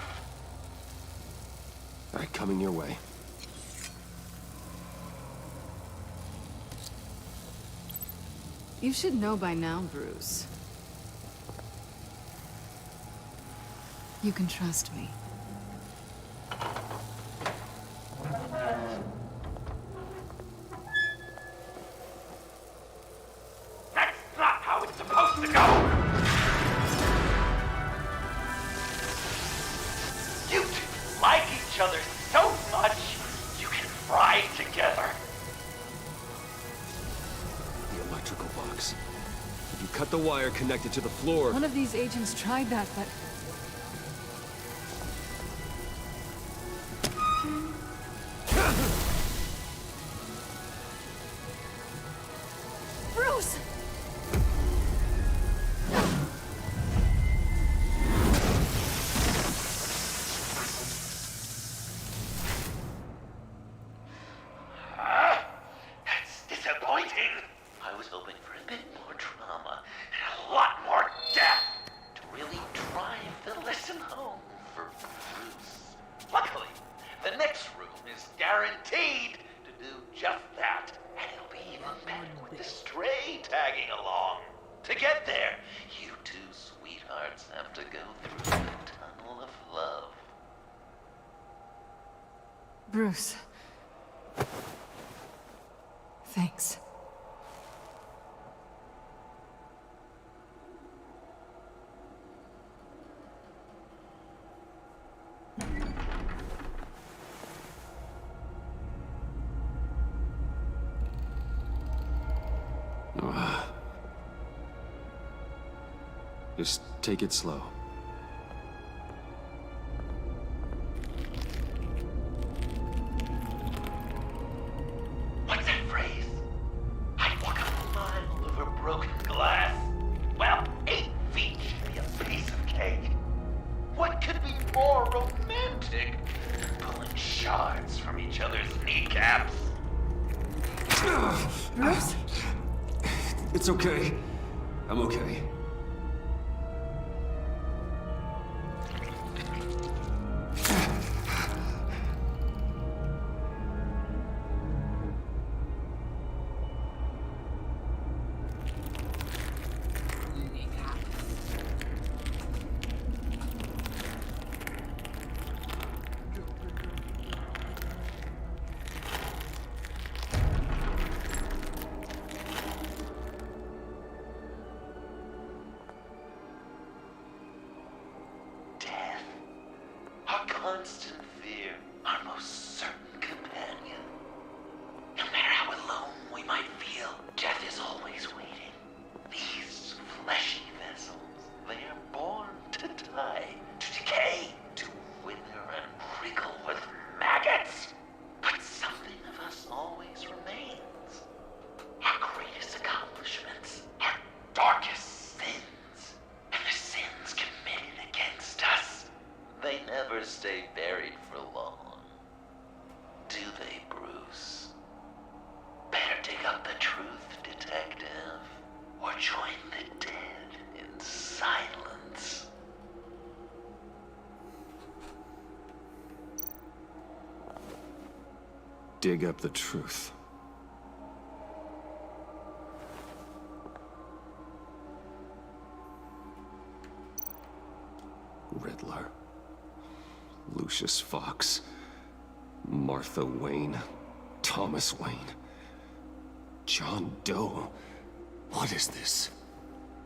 All right, coming your way. You should know by now, Bruce. You can trust me. That's not how it's supposed to go! You two like each other so much, you can fry together. The electrical box. If you cut the wire connected to the floor... One of these agents tried that, but... Bruce! That's disappointing. I was hoping for a bit more drama and a lot more death to really drive the lesson home for Bruce. Luckily, the next room is guaranteed to do just that, and it'll be even better with the stray tagging along. To get there, you two sweethearts have to go through the tunnel of love. Bruce. Thanks. Just take it slow. What's that phrase? I'd walk a mile over broken glass. Well, 8 feet should be a piece of cake. What could be more romantic than pulling shards from each other's kneecaps? Bruce? It's okay. I'm okay. Our constant fear, our most certain companion. No matter how alone we might feel, death is always waiting. These fleshy vessels, they are born to die, to decay, to wither and wriggle with maggots. But something of us always remains. Our greatest accomplishments, our darkest sins, and the sins committed against us. They never stay buried for long. Do they, Bruce? Better dig up the truth, detective, or join the dead in silence. Dig up the truth. Riddler. Lucius Fox. Martha Wayne. Thomas Wayne. John Doe. What is this?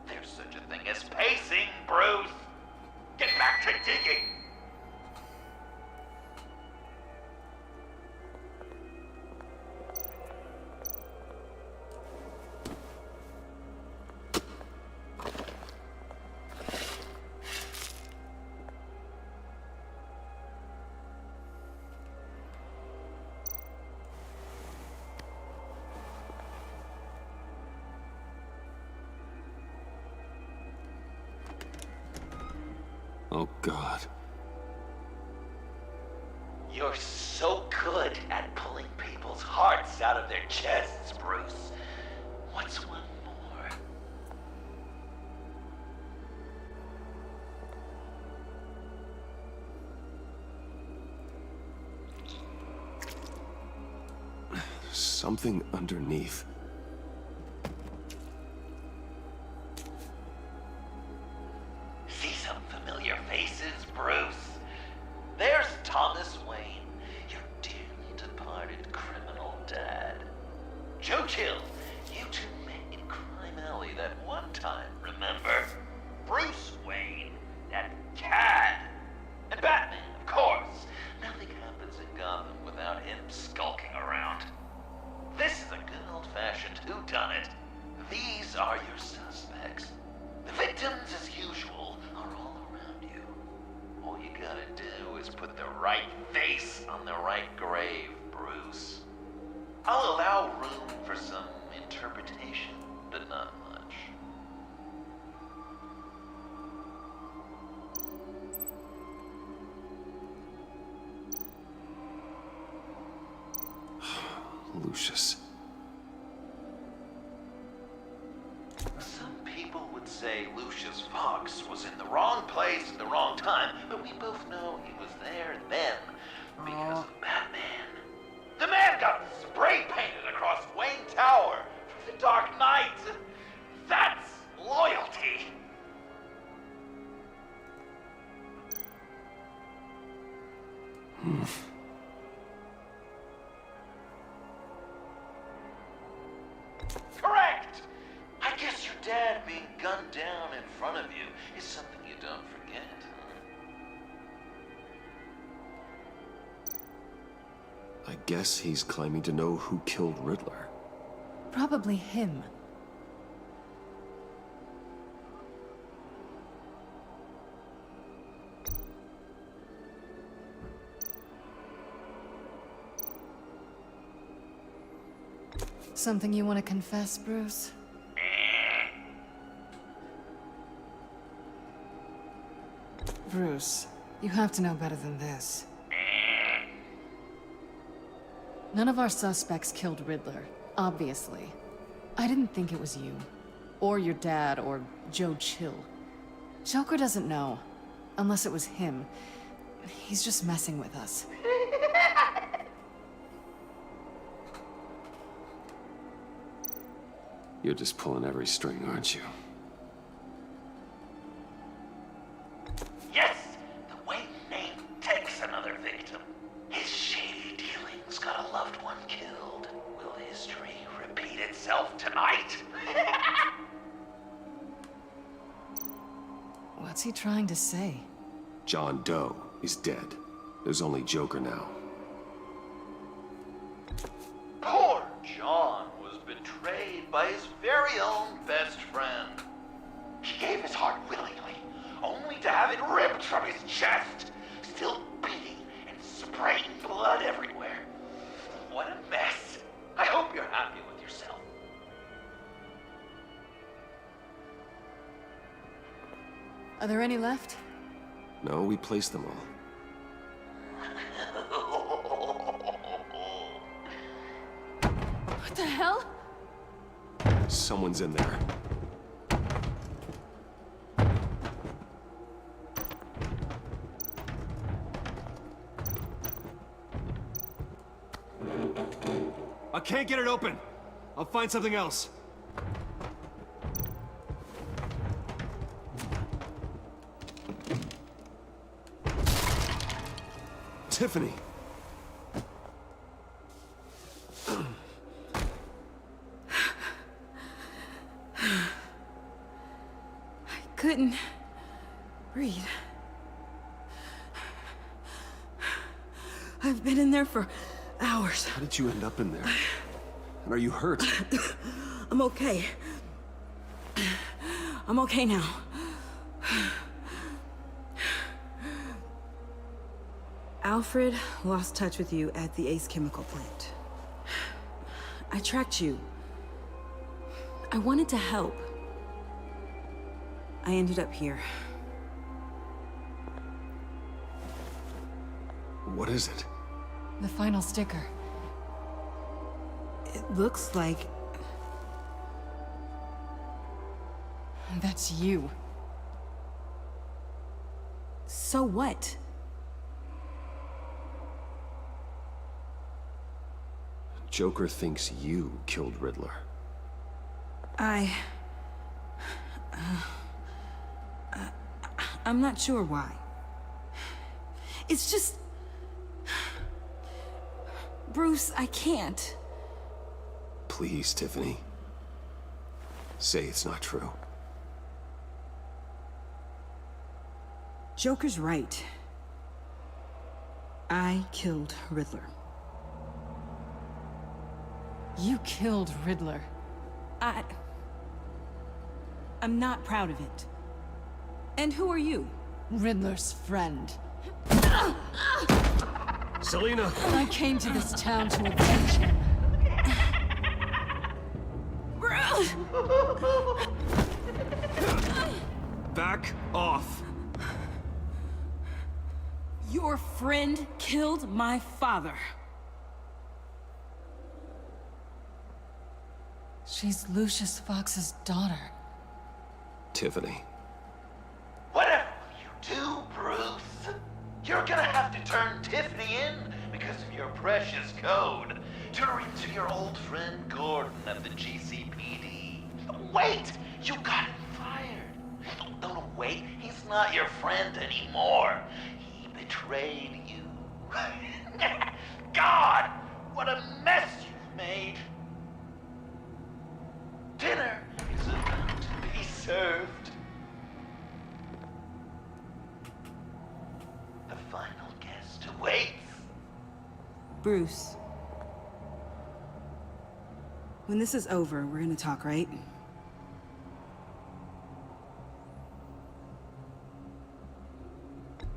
There's such a thing as pacing, Bruce. Get back to digging. Oh, God. You're so good at pulling people's hearts out of their chests, Bruce. What's one more? Something underneath. See some familiar faces, Bruce? There's Thomas Wayne, your dearly departed criminal dad. Joe Chill, you two met in Crime Alley that one time, remember? Bruce Wayne, that cad. And Batman, of course. Nothing happens in Gotham without him skulking around. This is a good old-fashioned whodunit. These are your suspects. The victims, as usual, are all around you. All you gotta do is put the right face on the right grave, Bruce. I'll allow room for some interpretation, but not much. Lucius. Some people would say Lucius Fox was in the wrong place at the wrong time, but we both know he was there then because of Batman. The man got spray painted across Wayne Tower for the Dark Knight. That's loyalty. Correct! I guess your dad being gunned down in front of you is something you don't forget. I guess he's claiming to know who killed Riddler. Probably him. Something you want to confess, Bruce? Bruce, you have to know better than this. None of our suspects killed Riddler, obviously. I didn't think it was you. Or your dad, or Joe Chill. Joker doesn't know. Unless it was him. He's just messing with us. You're just pulling every string, aren't you? Yes! The Wayne name takes another victim. His shady dealings got a loved one killed. Will history repeat itself tonight? What's he trying to say? John Doe is dead. There's only Joker now. Poor John was betrayed by his very own best friend. He gave his heart willingly, only to have it ripped from his chest, still beating and spraying blood everywhere. What a mess. I hope you're happy with yourself. Are there any left? No, we placed them all. What the hell? Someone's in there. I can't get it open. I'll find something else. Tiffany. I couldn't breathe. I've been in there for hours. How did you end up in there? And are you hurt? I'm okay. I'm okay now. Alfred lost touch with you at the Ace Chemical plant. I tracked you. I wanted to help. I ended up here. What is it? The final sticker. It looks like... That's you. So what? Joker thinks you killed Riddler. I'm not sure why. It's just... Bruce, I can't. Please, Tiffany. Say it's not true. Joker's right. I killed Riddler. You killed Riddler. I'm not proud of it. And who are you? Riddler's friend. Selina! I came to this town to avenge him. Back off! Your friend killed my father. She's Lucius Fox's daughter. Tiffany. Whatever you do, Bruce, you're gonna have to turn Tiffany in because of your precious code. Turn her into your old friend Gordon at the GCPD. Wait! You got him fired. No, wait. He's not your friend anymore. He betrayed you. God! What a mess you've made. Dinner is about to be served. The final guest awaits. Bruce. When this is over, we're gonna talk, right?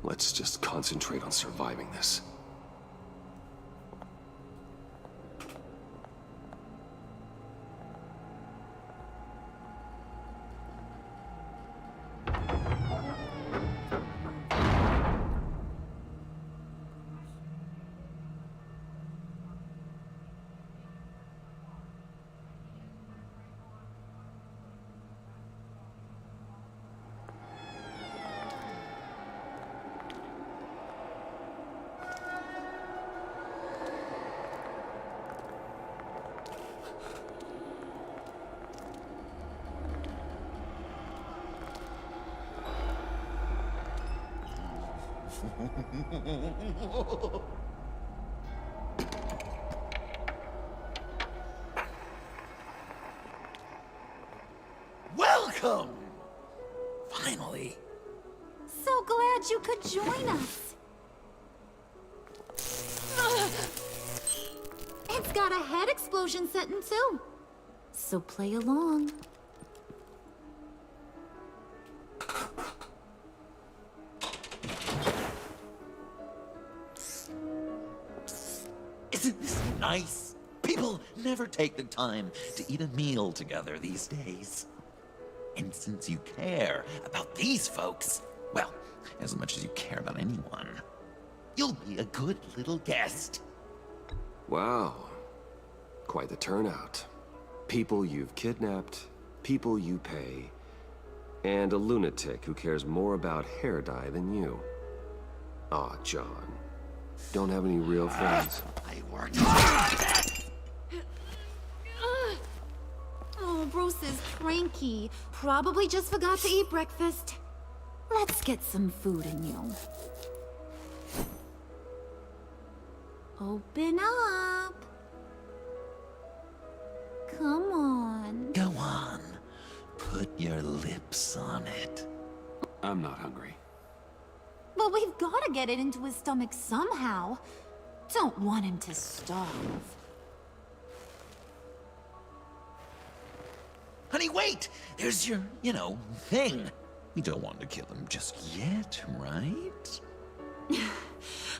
Let's just concentrate on surviving this. Welcome! Finally. So glad you could join us. It's got a head explosion setting too. So play along. Isn't this nice? People never take the time to eat a meal together these days. And since you care about these folks, well, as much as you care about anyone, you'll be a good little guest. Wow. Quite the turnout. People you've kidnapped, people you pay, and a lunatic who cares more about hair dye than you. Aw, John. Don't have any real friends. I worked hard. Oh, Bruce is cranky. Probably just forgot to eat breakfast. Let's get some food in you. Open up. Come on. Go on. Put your lips on it. I'm not hungry. Well, we've got to get it into his stomach somehow. Don't want him to starve. Honey, wait! There's your, thing. We don't want to kill him just yet, right?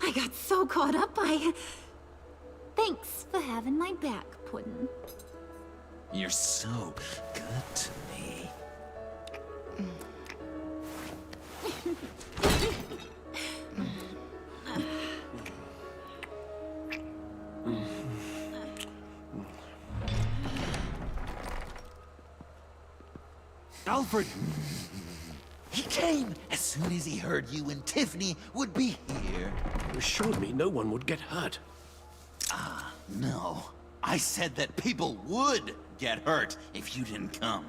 I got so caught up by... Thanks for having my back, Puddin'. You're so good to me. Alfred! He came as soon as he heard you and Tiffany would be here. You assured me no one would get hurt. No. I said that people would get hurt if you didn't come.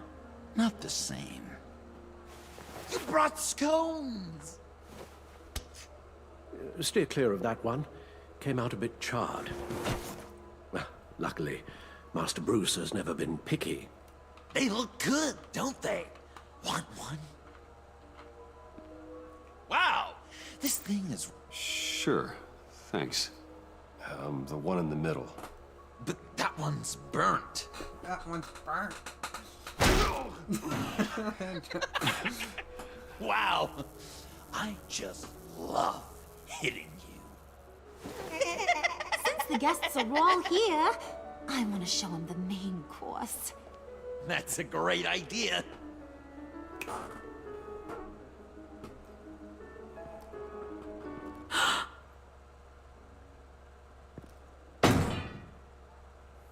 Not the same. You brought scones! Steer clear of that one. Came out a bit charred. Well, luckily, Master Bruce has never been picky. They look good, don't they? Want one? Wow! This thing is... Sure, thanks. The one in the middle. But that one's burnt. That one's burnt. Wow! I just love hitting you. Since the guests are all here, I want to show them the main course. That's a great idea.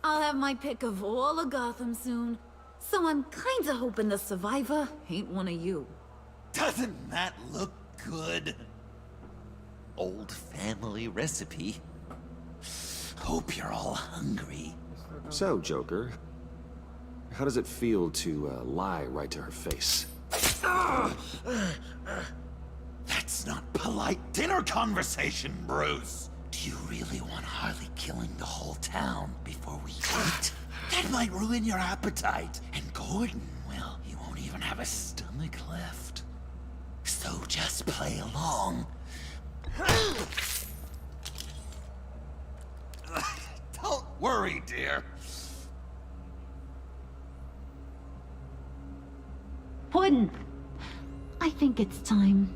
I'll have my pick of all of Gotham soon, so I'm kinda hoping the survivor ain't one of you. Doesn't that look good? Old family recipe. Hope you're all hungry. So, Joker, how does it feel to lie right to her face? That's not polite dinner conversation, Bruce. Do you really want Harley killing the whole town before we eat? That might ruin your appetite. And Gordon, well, he won't even have a stomach left. So just play along. Don't worry, dear. Puddin', I think it's time.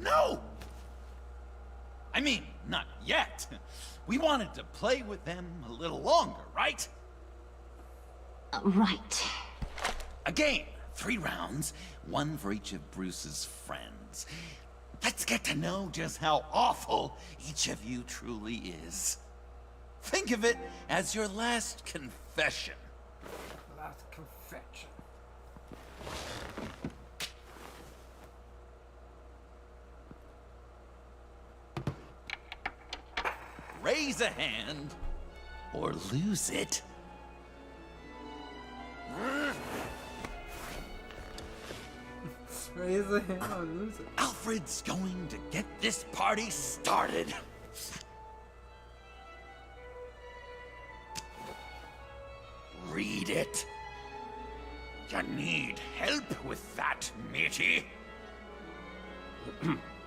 No! I mean, not yet. We wanted to play with them a little longer, right? Right. A game. 3 rounds, 1 for each of Bruce's friends. Let's get to know just how awful each of you truly is. Think of it as your last confession. Last confession. Raise a hand, or lose it. Raise a hand or lose it. Alfred's going to get this party started. Read it. You need help with that, matey?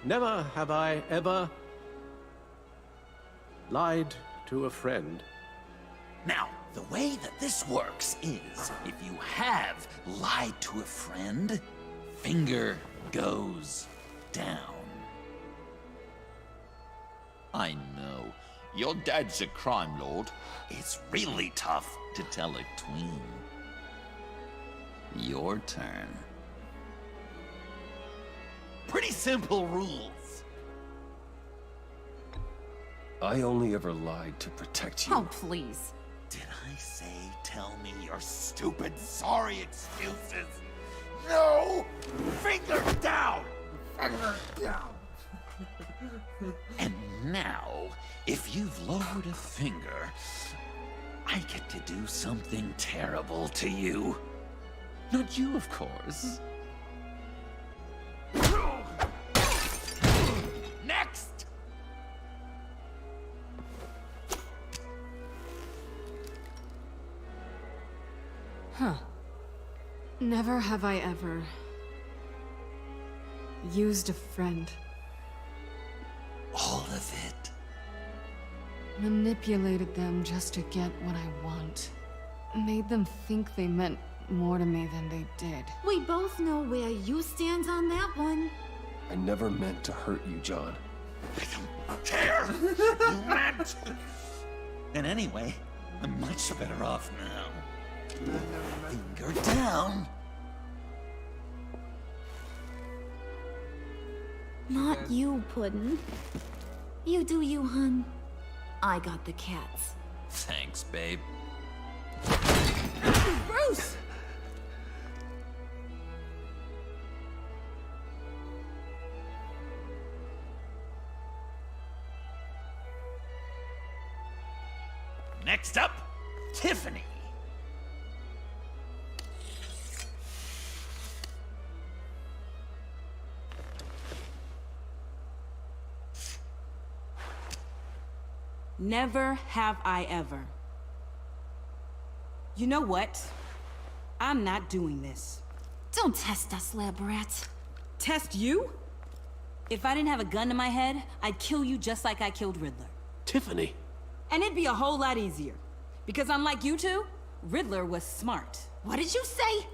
Never have I ever lied to a friend. Now, the way that this works is, if you have lied to a friend, finger goes down. I know. Your dad's a crime lord. It's really tough to tell a tween. Your turn. Pretty simple rules. I only ever lied to protect you. Oh, please. Did I say tell me your stupid sorry excuses? No! Finger down! Finger down. And now, if you've lowered a finger, I get to do something terrible to you. Not you, of course. Next! Huh. Never have I ever used a friend. All of it. Manipulated them just to get what I want. Made them think they meant more to me than they did. We both know where you stand on that one. I never meant to hurt you, John. I don't care! You meant! And anyway, I'm much better off now. Finger down. Not you, Puddin'. You do you, hun. I got the cats. Thanks, babe. Bruce! Next up, Tiffany. Never have I ever. You know what? I'm not doing this. Don't test us, lab rat. Test you? If I didn't have a gun to my head, I'd kill you just like I killed Riddler. Tiffany. And it'd be a whole lot easier. Because unlike you two, Riddler was smart. What did you say?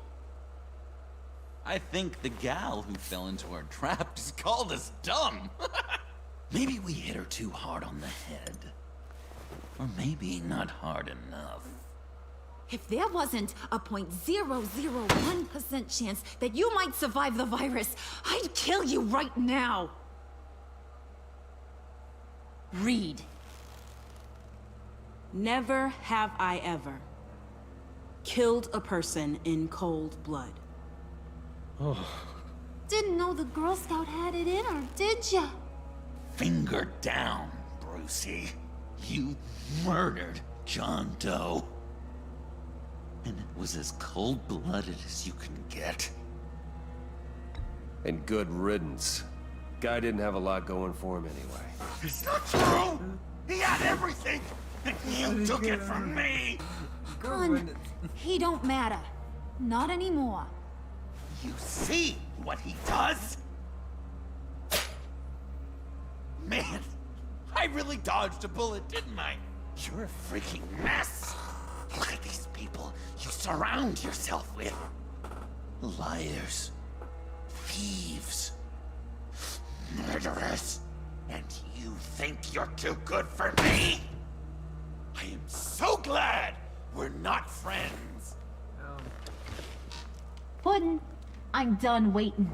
I think the gal who fell into our trap just called us dumb. Maybe we hit her too hard on the head. Or maybe not hard enough. If there wasn't a 0.001% chance that you might survive the virus, I'd kill you right now. Read. Never have I ever killed a person in cold blood. Didn't know the Girl Scout had it in her, did ya? Finger down, Brucey. You murdered John Doe. And it was as cold-blooded as you can get. And good riddance. Guy didn't have a lot going for him anyway. It's not true! He had everything! And you took it from me! Hun, he don't matter. Not anymore. You see what he does? Man, I really dodged a bullet, didn't I? You're a freaking mess. Look at these people you surround yourself with. Liars. Thieves. Murderers. And you think you're too good for me? I am so glad we're not friends. Puddin', I'm done waiting.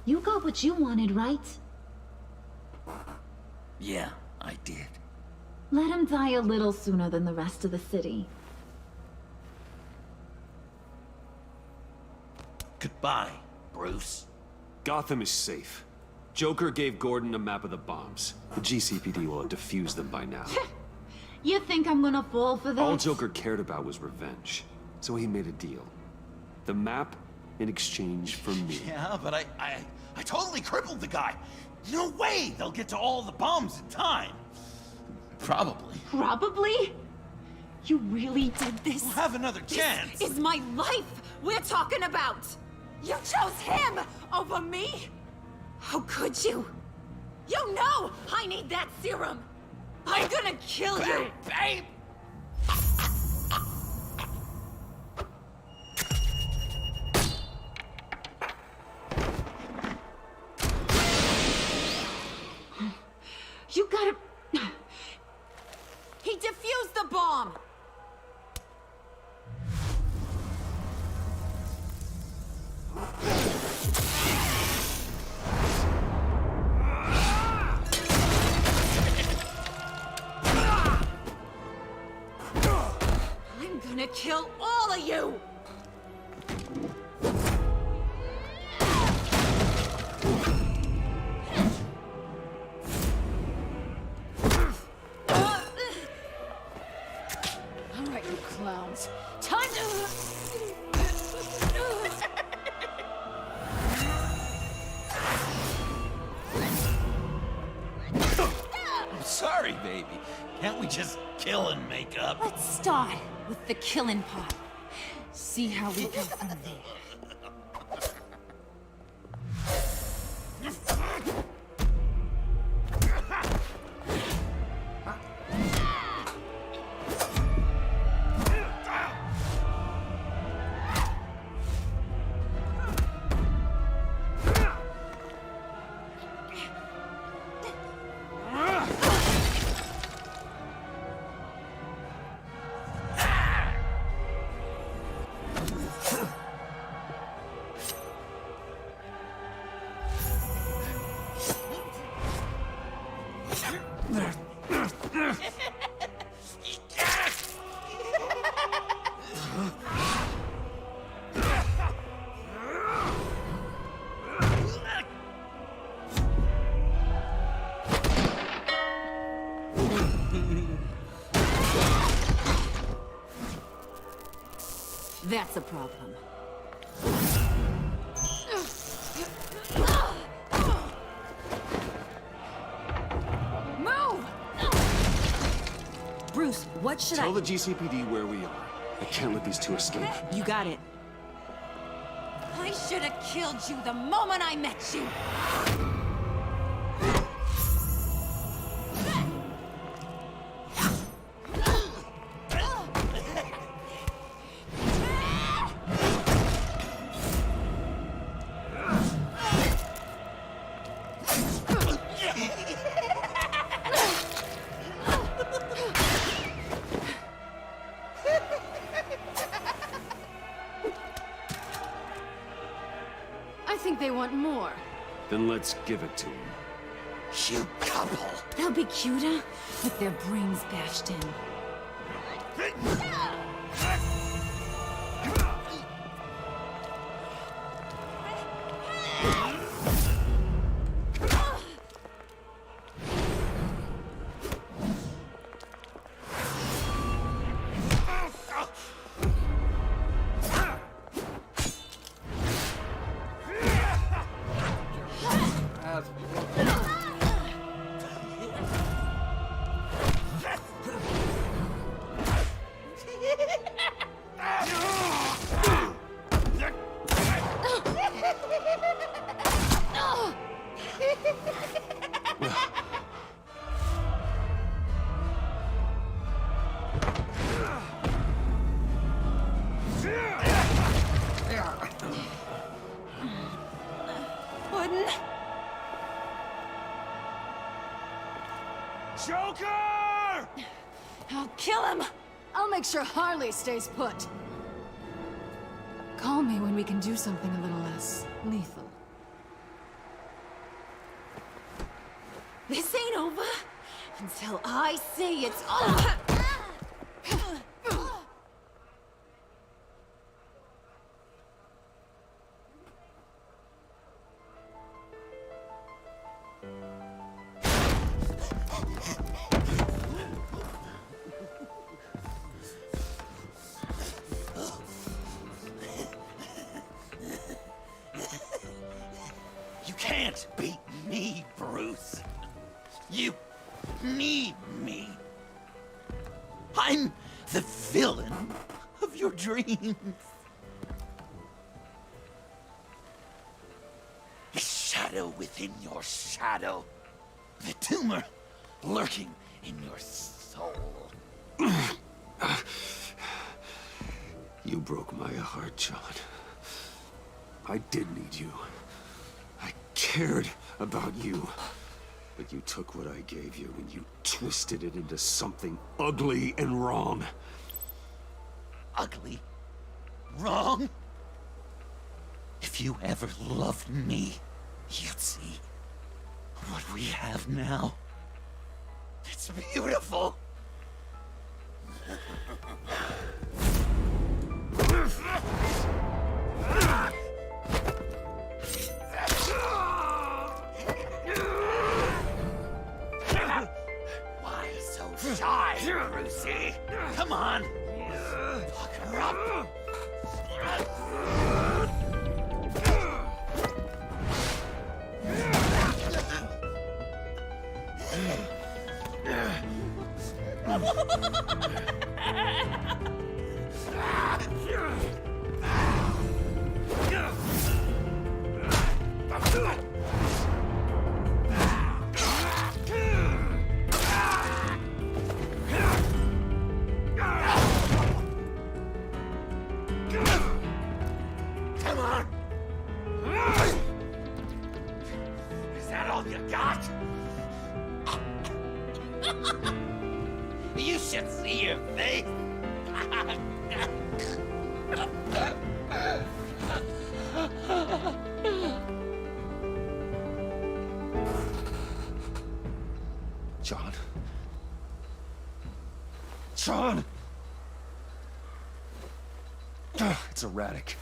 You got what you wanted, right? Yeah, I did. Let him die a little sooner than the rest of the city. Goodbye, Bruce. Gotham is safe. Joker gave Gordon a map of the bombs. The GCPD will have defused them by now. You think I'm gonna fall for that? All Joker cared about was revenge. So he made a deal. The map in exchange for me. Yeah, but I totally crippled the guy. No way they'll get to all the bombs in time. Probably. Probably? You really did this? We'll have another chance. This is my life we're talking about. You chose him over me? How could you? You know I need that serum. I'm gonna kill you. Babe! You gotta... He defused the bomb! I'm gonna kill all of you! Alright, you clowns. Time to... I'm sorry, baby. Can't we just kill and make up? Let's start with the killing part. See how we go from there. That's a problem. Move! Bruce, what should Tell the GCPD where we are. I can't let these two escape. You got it. I should have killed you the moment I met you. I think they want more. Then let's give it to them. You couple. They'll be cuter with their brains bashed in. Joker! I'll kill him! I'll make sure Harley stays put. Call me when we can do something a little less lethal. This ain't over until I say it's over! You can't beat me, Bruce. You need me. I'm the villain of your dreams. The shadow within your shadow. The tumor lurking in your soul. You broke my heart, John. I did need you. I cared about you. But you took what I gave you and you twisted it into something ugly and wrong. Ugly? Wrong? If you ever loved me, you'd see what we have now. It's beautiful. Why so shy, Brucey? Come on. Fuck her up. Come on. Is that all you got? You should see your face. John. John! It's erratic.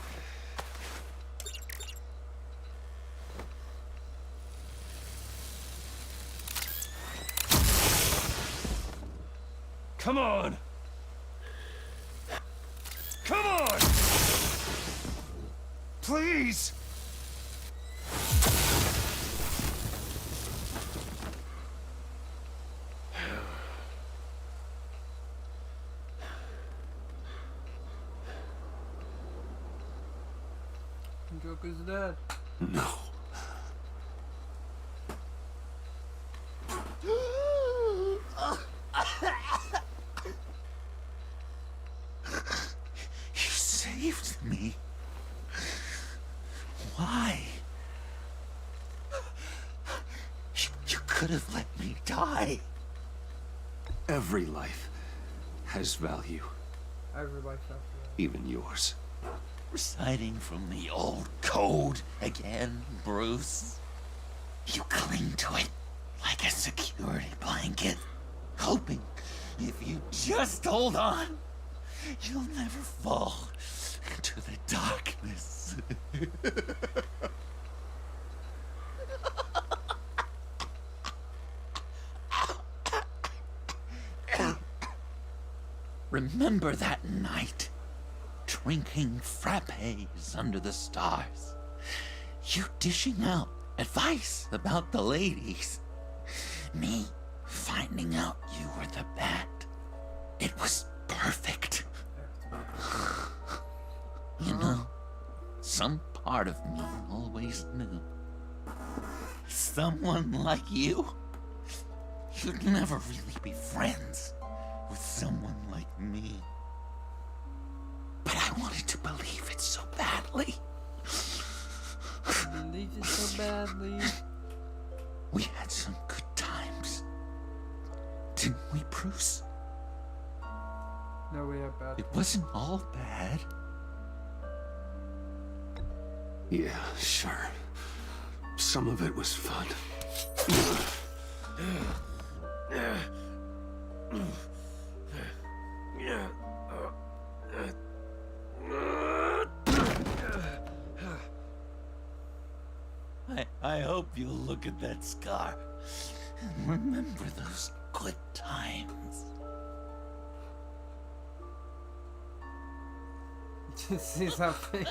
Come on! Come on! Please! Joker's dead. No. You saved me. Why? You could have let me die. Every life has value. Everybody felt Even yours. Reciting from the old code again, Bruce. You cling to it like a security blanket, hoping if you just hold on, you'll never fall into the darkness. Remember that night? Drinking frappes under the stars. You dishing out advice about the ladies. Me finding out you were the bat. It was perfect. You know, some part of me always knew. Someone like you, you'd never really be friends with someone like me. But I wanted to believe it so badly. believe it so badly. We had some good times. Didn't we, Bruce? No, we had bad. It wasn't all bad. Yeah, sure. Some of it was fun. I hope you'll look at that scar and remember those good times. Just see something.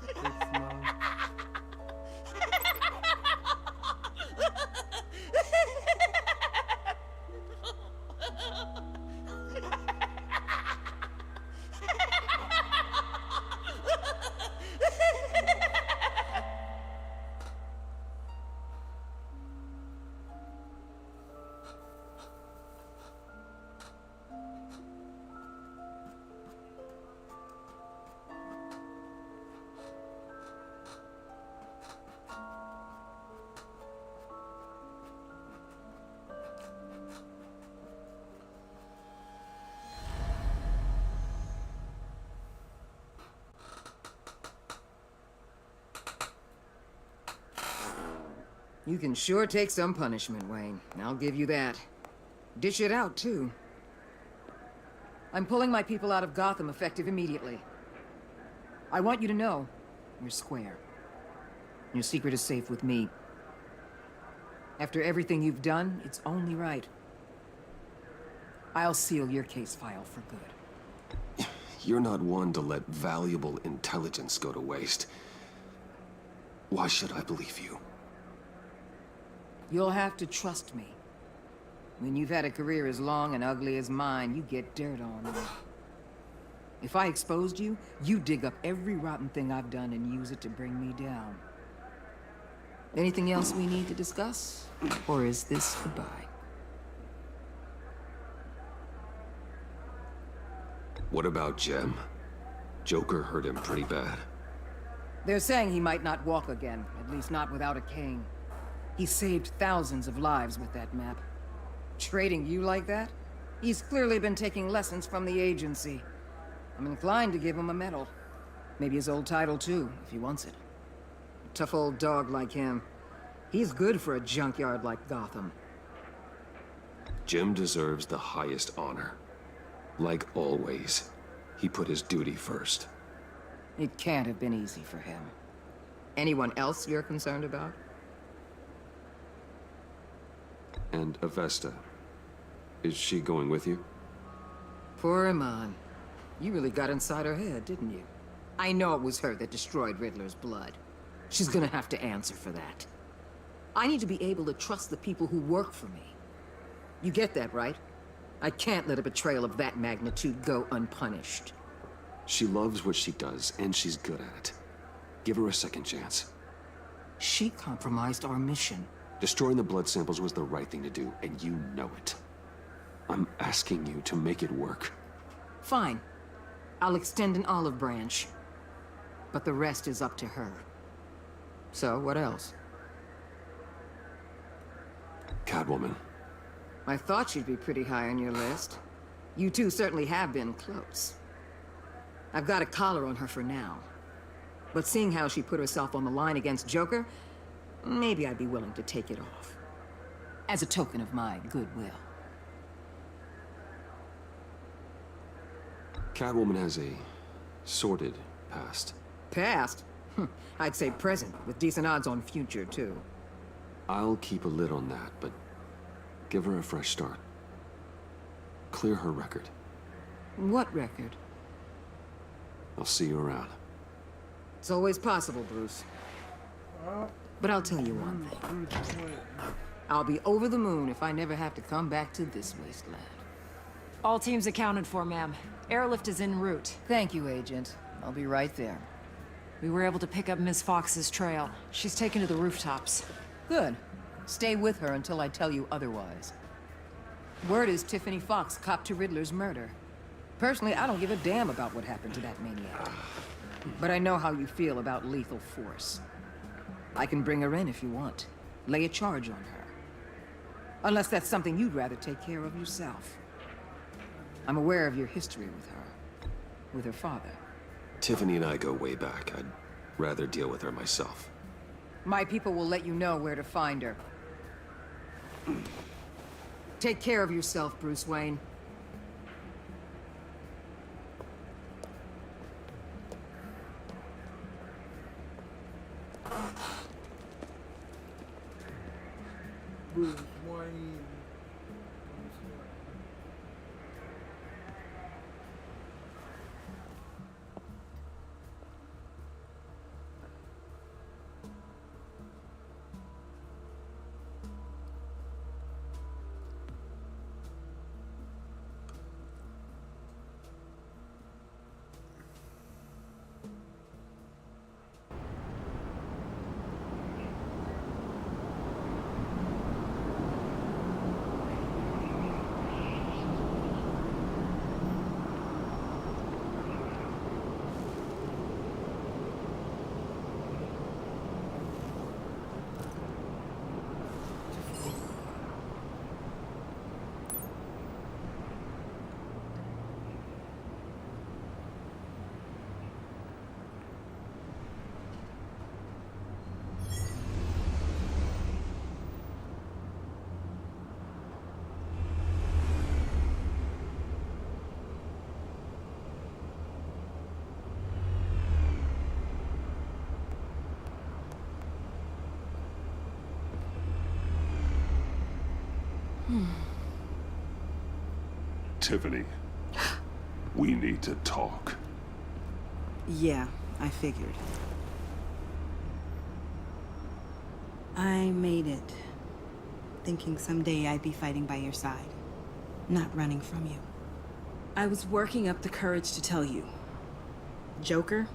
It's mom. You can sure take some punishment, Wayne. I'll give you that. Dish it out, too. I'm pulling my people out of Gotham effective immediately. I want you to know, you're square. Your secret is safe with me. After everything you've done, it's only right. I'll seal your case file for good. You're not one to let valuable intelligence go to waste. Why should I believe you? You'll have to trust me. When you've had a career as long and ugly as mine, you get dirt on you. If I exposed you, you dig up every rotten thing I've done and use it to bring me down. Anything else we need to discuss? Or is this goodbye? What about Jem? Joker hurt him pretty bad. They're saying he might not walk again, at least not without a cane. He saved thousands of lives with that map. Trading you like that? He's clearly been taking lessons from the agency. I'm inclined to give him a medal. Maybe his old title too, if he wants it. A tough old dog like him. He's good for a junkyard like Gotham. Jem deserves the highest honor. Like always, he put his duty first. It can't have been easy for him. Anyone else you're concerned about? And Avesta, is she going with you? Poor Iman. You really got inside her head, didn't you? I know it was her that destroyed Riddler's blood. She's gonna have to answer for that. I need to be able to trust the people who work for me. You get that, right? I can't let a betrayal of that magnitude go unpunished. She loves what she does, and she's good at it. Give her a second chance. She compromised our mission. Destroying the blood samples was the right thing to do, and you know it. I'm asking you to make it work. Fine. I'll extend an olive branch. But the rest is up to her. So, what else? Catwoman. I thought she'd be pretty high on your list. You two certainly have been close. I've got a collar on her for now. But seeing how she put herself on the line against Joker, maybe I'd be willing to take it off. As a token of my goodwill. Catwoman has a sordid past. Past? I'd say present, with decent odds on future, too. I'll keep a lid on that, but give her a fresh start. Clear her record. What record? I'll see you around. It's always possible, Bruce. But I'll tell you one thing. I'll be over the moon if I never have to come back to this wasteland. All teams accounted for, ma'am. Airlift is en route. Thank you, Agent. I'll be right there. We were able to pick up Miss Fox's trail. She's taken to the rooftops. Good. Stay with her until I tell you otherwise. Word is Tiffany Fox copped to Riddler's murder. Personally, I don't give a damn about what happened to that maniac. But I know how you feel about lethal force. I can bring her in if you want. Lay a charge on her. Unless that's something you'd rather take care of yourself. I'm aware of your history with her. With her father. Tiffany and I go way back. I'd rather deal with her myself. My people will let you know where to find her. Take care of yourself, Bruce Wayne. Bruce Wayne. Tiffany, we need to talk. Yeah, I figured. I made it, thinking someday I'd be fighting by your side, not running from you. I was working up the courage to tell you. Joker?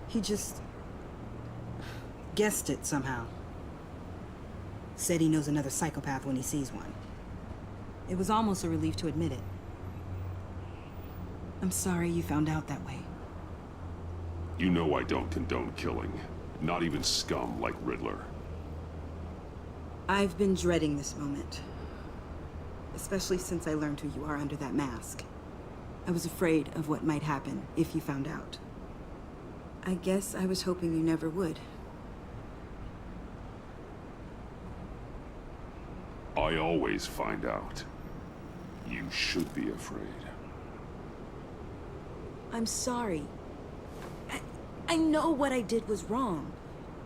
He just guessed it somehow. Said he knows another psychopath when he sees one. It was almost a relief to admit it. I'm sorry you found out that way. You know I don't condone killing. Not even scum like Riddler. I've been dreading this moment. Especially since I learned who you are under that mask. I was afraid of what might happen if you found out. I guess I was hoping you never would. I always find out. You should be afraid. I'm sorry. I know what I did was wrong.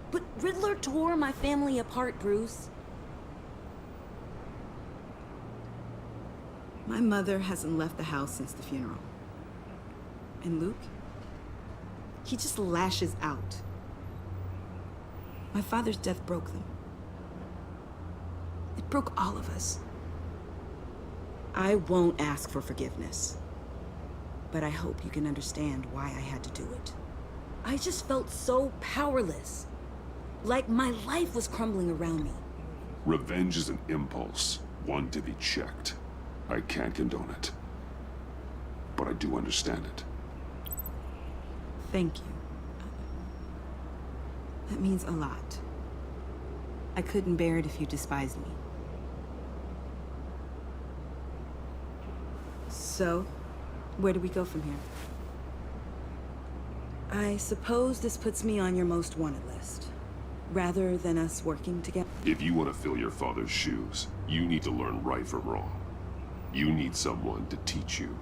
But Riddler tore my family apart, Bruce. My mother hasn't left the house since the funeral. And Luke? He just lashes out. My father's death broke them. It broke all of us. I won't ask for forgiveness. But I hope you can understand why I had to do it. I just felt so powerless. Like my life was crumbling around me. Revenge is an impulse, one to be checked. I can't condone it. But I do understand it. Thank you. That means a lot. I couldn't bear it if you despised me. So, where do we go from here? I suppose this puts me on your most wanted list, rather than us working together. If you want to fill your father's shoes, you need to learn right from wrong. You need someone to teach you.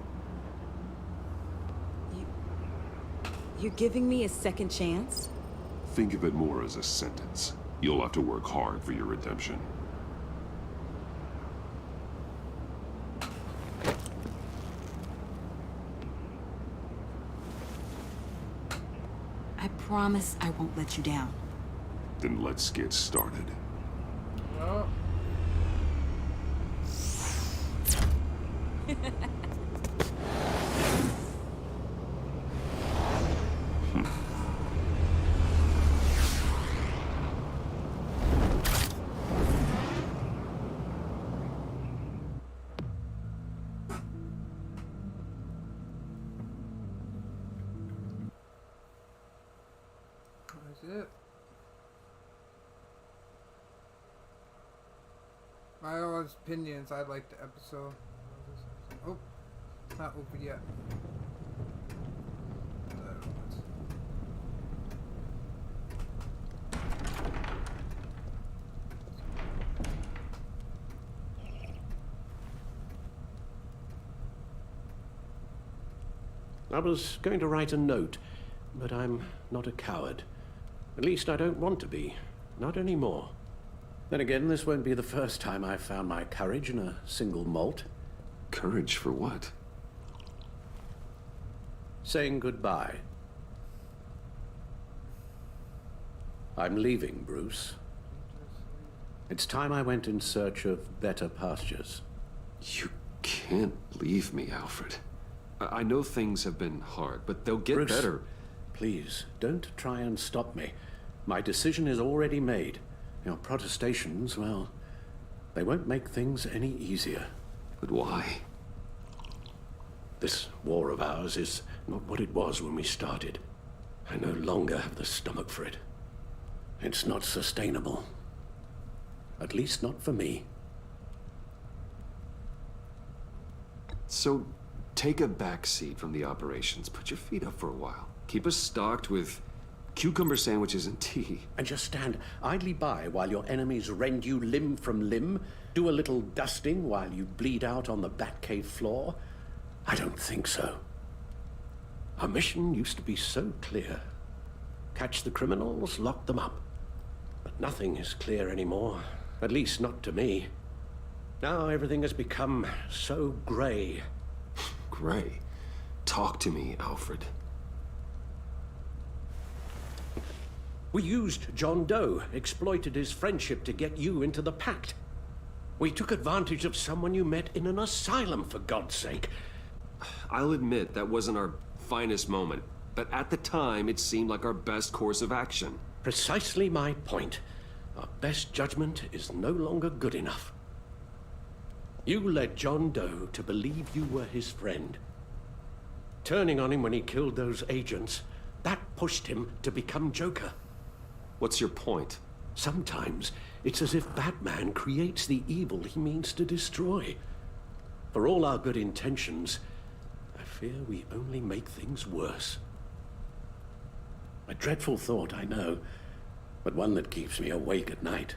You're giving me a second chance? Think of it more as a sentence. You'll have to work hard for your redemption. I promise I won't let you down. Then let's get started. Oh. That's it. My own opinions, I liked the episode. Oh, it's not open yet. I was going to write a note, but I'm not a coward. At least I don't want to be. Not anymore. Then again, this won't be the first time I've found my courage in a single malt. Courage for what? Saying goodbye. I'm leaving, Bruce. It's time I went in search of better pastures. You can't leave me, Alfred. I know things have been hard, but they'll get Bruce, better. Please, don't try and stop me. My decision is already made. Your protestations, well, they won't make things any easier. But why? This war of ours is not what it was when we started. I no longer have the stomach for it. It's not sustainable. At least not for me. So, take a back seat from the operations. Put your feet up for a while. Keep us stocked with cucumber sandwiches and tea. And just stand idly by while your enemies rend you limb from limb? Do a little dusting while you bleed out on the Batcave floor? I don't think so. Our mission used to be so clear. Catch the criminals, lock them up. But nothing is clear anymore. At least not to me. Now everything has become so gray. Gray? Talk to me, Alfred. We used John Doe, exploited his friendship to get you into the pact. We took advantage of someone you met in an asylum, for God's sake. I'll admit that wasn't our finest moment, but at the time it seemed like our best course of action. Precisely my point. Our best judgment is no longer good enough. You led John Doe to believe you were his friend. Turning on him when he killed those agents, that pushed him to become Joker. What's your point? Sometimes it's as if Batman creates the evil he means to destroy. For all our good intentions, I fear we only make things worse. A dreadful thought, I know, but one that keeps me awake at night.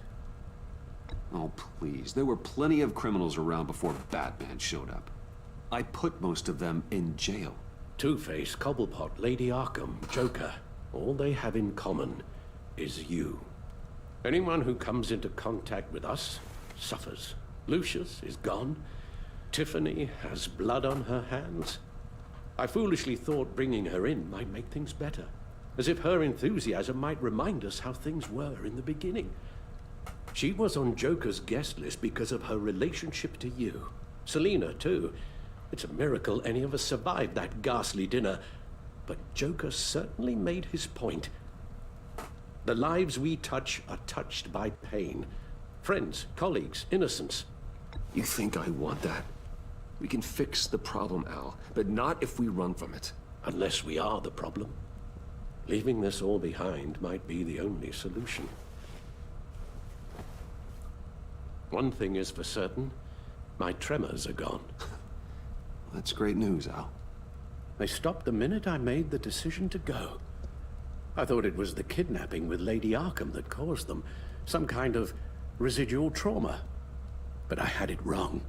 Oh, please. There were plenty of criminals around before Batman showed up. I put most of them in jail. Two-Face, Cobblepot, Lady Arkham, Joker, all they have in common is you. Anyone who comes into contact with us suffers. Lucius is gone. Tiffany has blood on her hands. I foolishly thought bringing her in might make things better. as if her enthusiasm might remind us how things were in the beginning. She was on Joker's guest list because of her relationship to you. Selina, too. It's a miracle any of us survived that ghastly dinner. But Joker certainly made his point. The lives we touch are touched by pain. Friends, colleagues, innocents. You think I want that? We can fix the problem, Al, but not if we run from it. Unless we are the problem. Leaving this all behind might be the only solution. One thing is for certain, my tremors are gone. That's great news, Al. They stopped the minute I made the decision to go. I thought it was the kidnapping with Lady Arkham that caused them, some kind of residual trauma. But I had it wrong.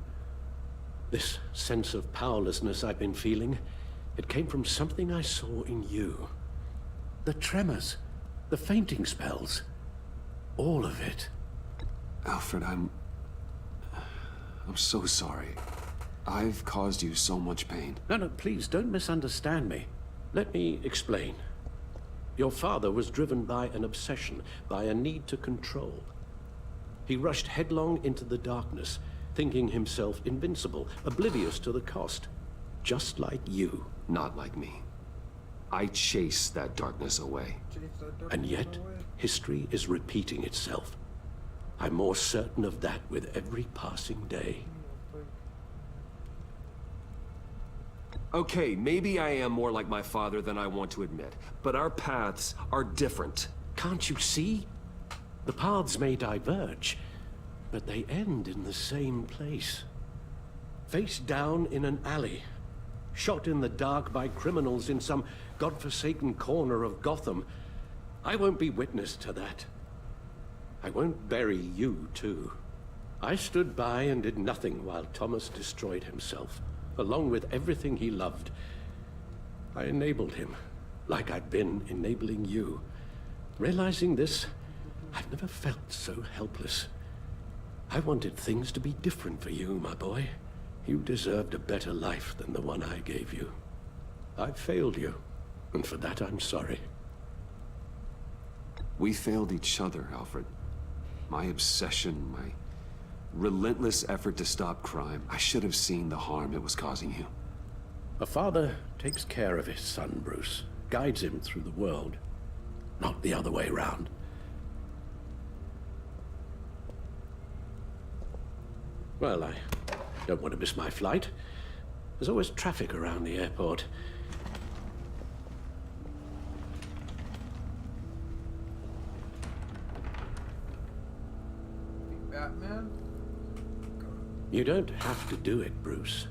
This sense of powerlessness I've been feeling, it came from something I saw in you. The tremors, the fainting spells, all of it. Alfred, I'm so sorry. I've caused you so much pain. No, please, don't misunderstand me. Let me explain. Your father was driven by an obsession, by a need to control. He rushed headlong into the darkness, thinking himself invincible, oblivious to the cost. Just like you. Not like me. I chased that darkness away. And yet, history is repeating itself. I'm more certain of that with every passing day. Okay, maybe I am more like my father than I want to admit, but our paths are different. Can't you see? The paths may diverge, but they end in the same place. Face down in an alley, shot in the dark by criminals in some godforsaken corner of Gotham. I won't be witness to that. I won't bury you, too. I stood by and did nothing while Thomas destroyed himself, along with everything he loved. I enabled him, like I'd been enabling you. Realizing this, I've never felt so helpless. I wanted things to be different for you, my boy. You deserved a better life than the one I gave you. I failed you, and for that I'm sorry. We failed each other, Alfred. My obsession, my relentless effort to stop crime. I should have seen the harm it was causing you. A father takes care of his son, Bruce. Guides him through the world. Not the other way around. Well, I don't want to miss my flight. There's always traffic around the airport. Batman? You don't have to do it, Bruce.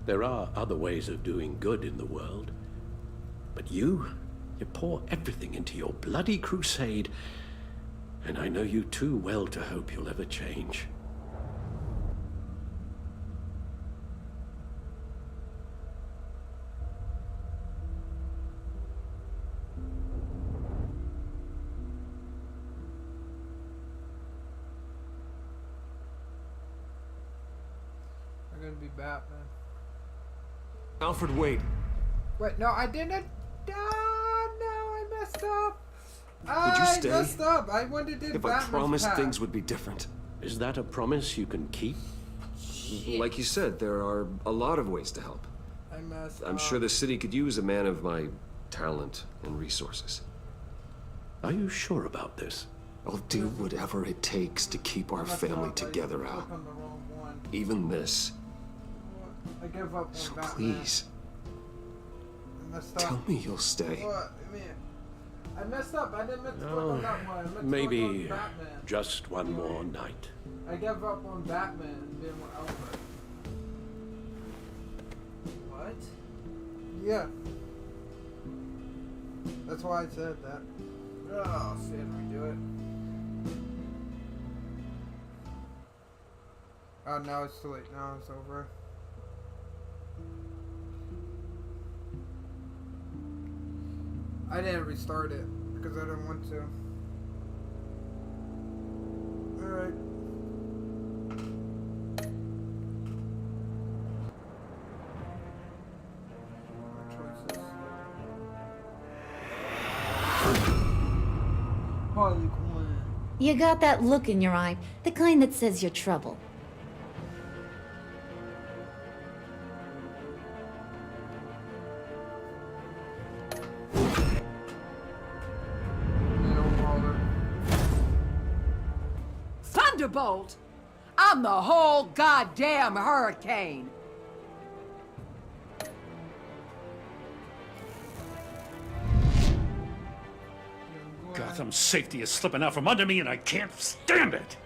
There are other ways of doing good in the world. But you pour everything into your bloody crusade, and I know you too well to hope you'll ever change. I'm gonna be Batman. Alfred, wait. Wait, no, I didn't. No, I messed up. Would you stay? I messed up. I wanted to do If Batman's I promised path. things would be different. Is that a promise you can keep? Like you said, there are a lot of ways to help. I messed up. I'm sure the city could use a man of my talent and resources. Are you sure about this? I'll do whatever it takes to keep our family together, Al. Even this. I give up on So Batman. please, I messed up. tell me you'll stay. What? I messed up. I didn't meant to work on that one. I meant to Maybe work on Batman. just one more night. I gave up on Batman and then went over. What? Yeah. That's why I said that. Oh, shit, redo it. Oh, now it's too late. Now it's over. I didn't restart it because I didn't want to. Alright. My choices. Harley Quinn. You got that look in your eye, the kind that says you're trouble. Thunderbolt! I'm the whole goddamn hurricane! Gotham's safety is slipping out from under me and I can't stand it!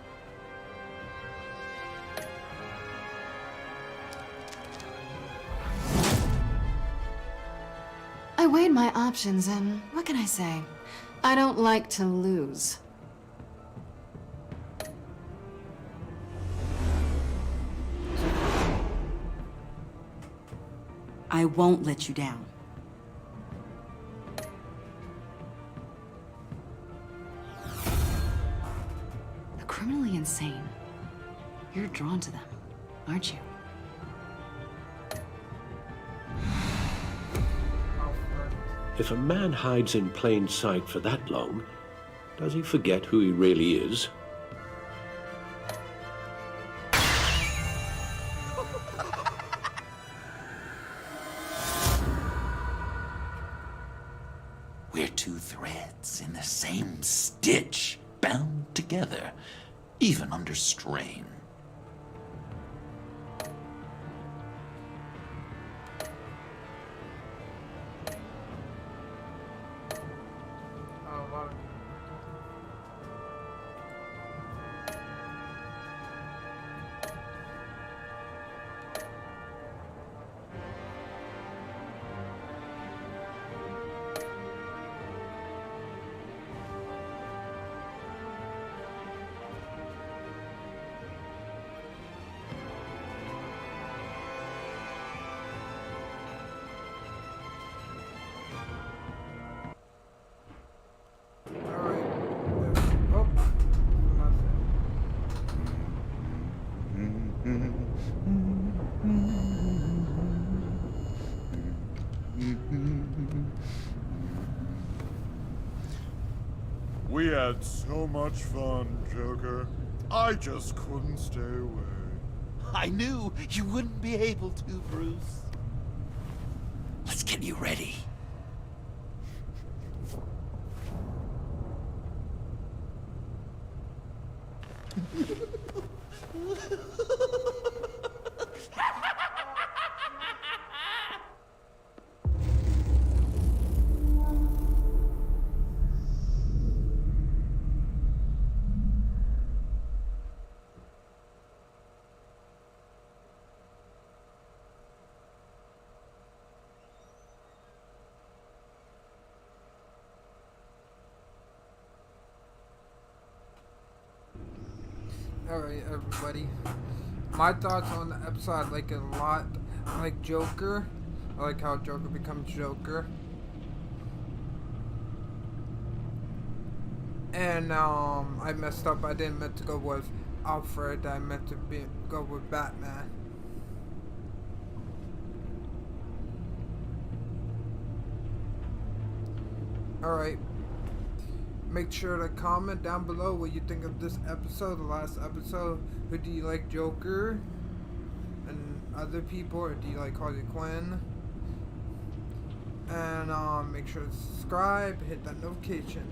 I weighed my options and what can I say? I don't like to lose. I won't let you down. The criminally insane. You're drawn to them, aren't you? If a man hides in plain sight for that long, does he forget who he really is? We're two threads in the same stitch, bound together, even under strain. We had so much fun, Joker. I just couldn't stay away. I knew you wouldn't be able to, Bruce. Let's get you ready. Alright, everybody. My thoughts on the episode, I like it a lot. I like Joker. I like how Joker becomes Joker. And, I messed up. I didn't meant to go with Alfred. I meant to go with Batman. Alright. Make sure to comment down below what you think of this episode, the last episode. Who do you like, Joker and other people, or do you like Harley Quinn? And make sure to subscribe, hit that notification.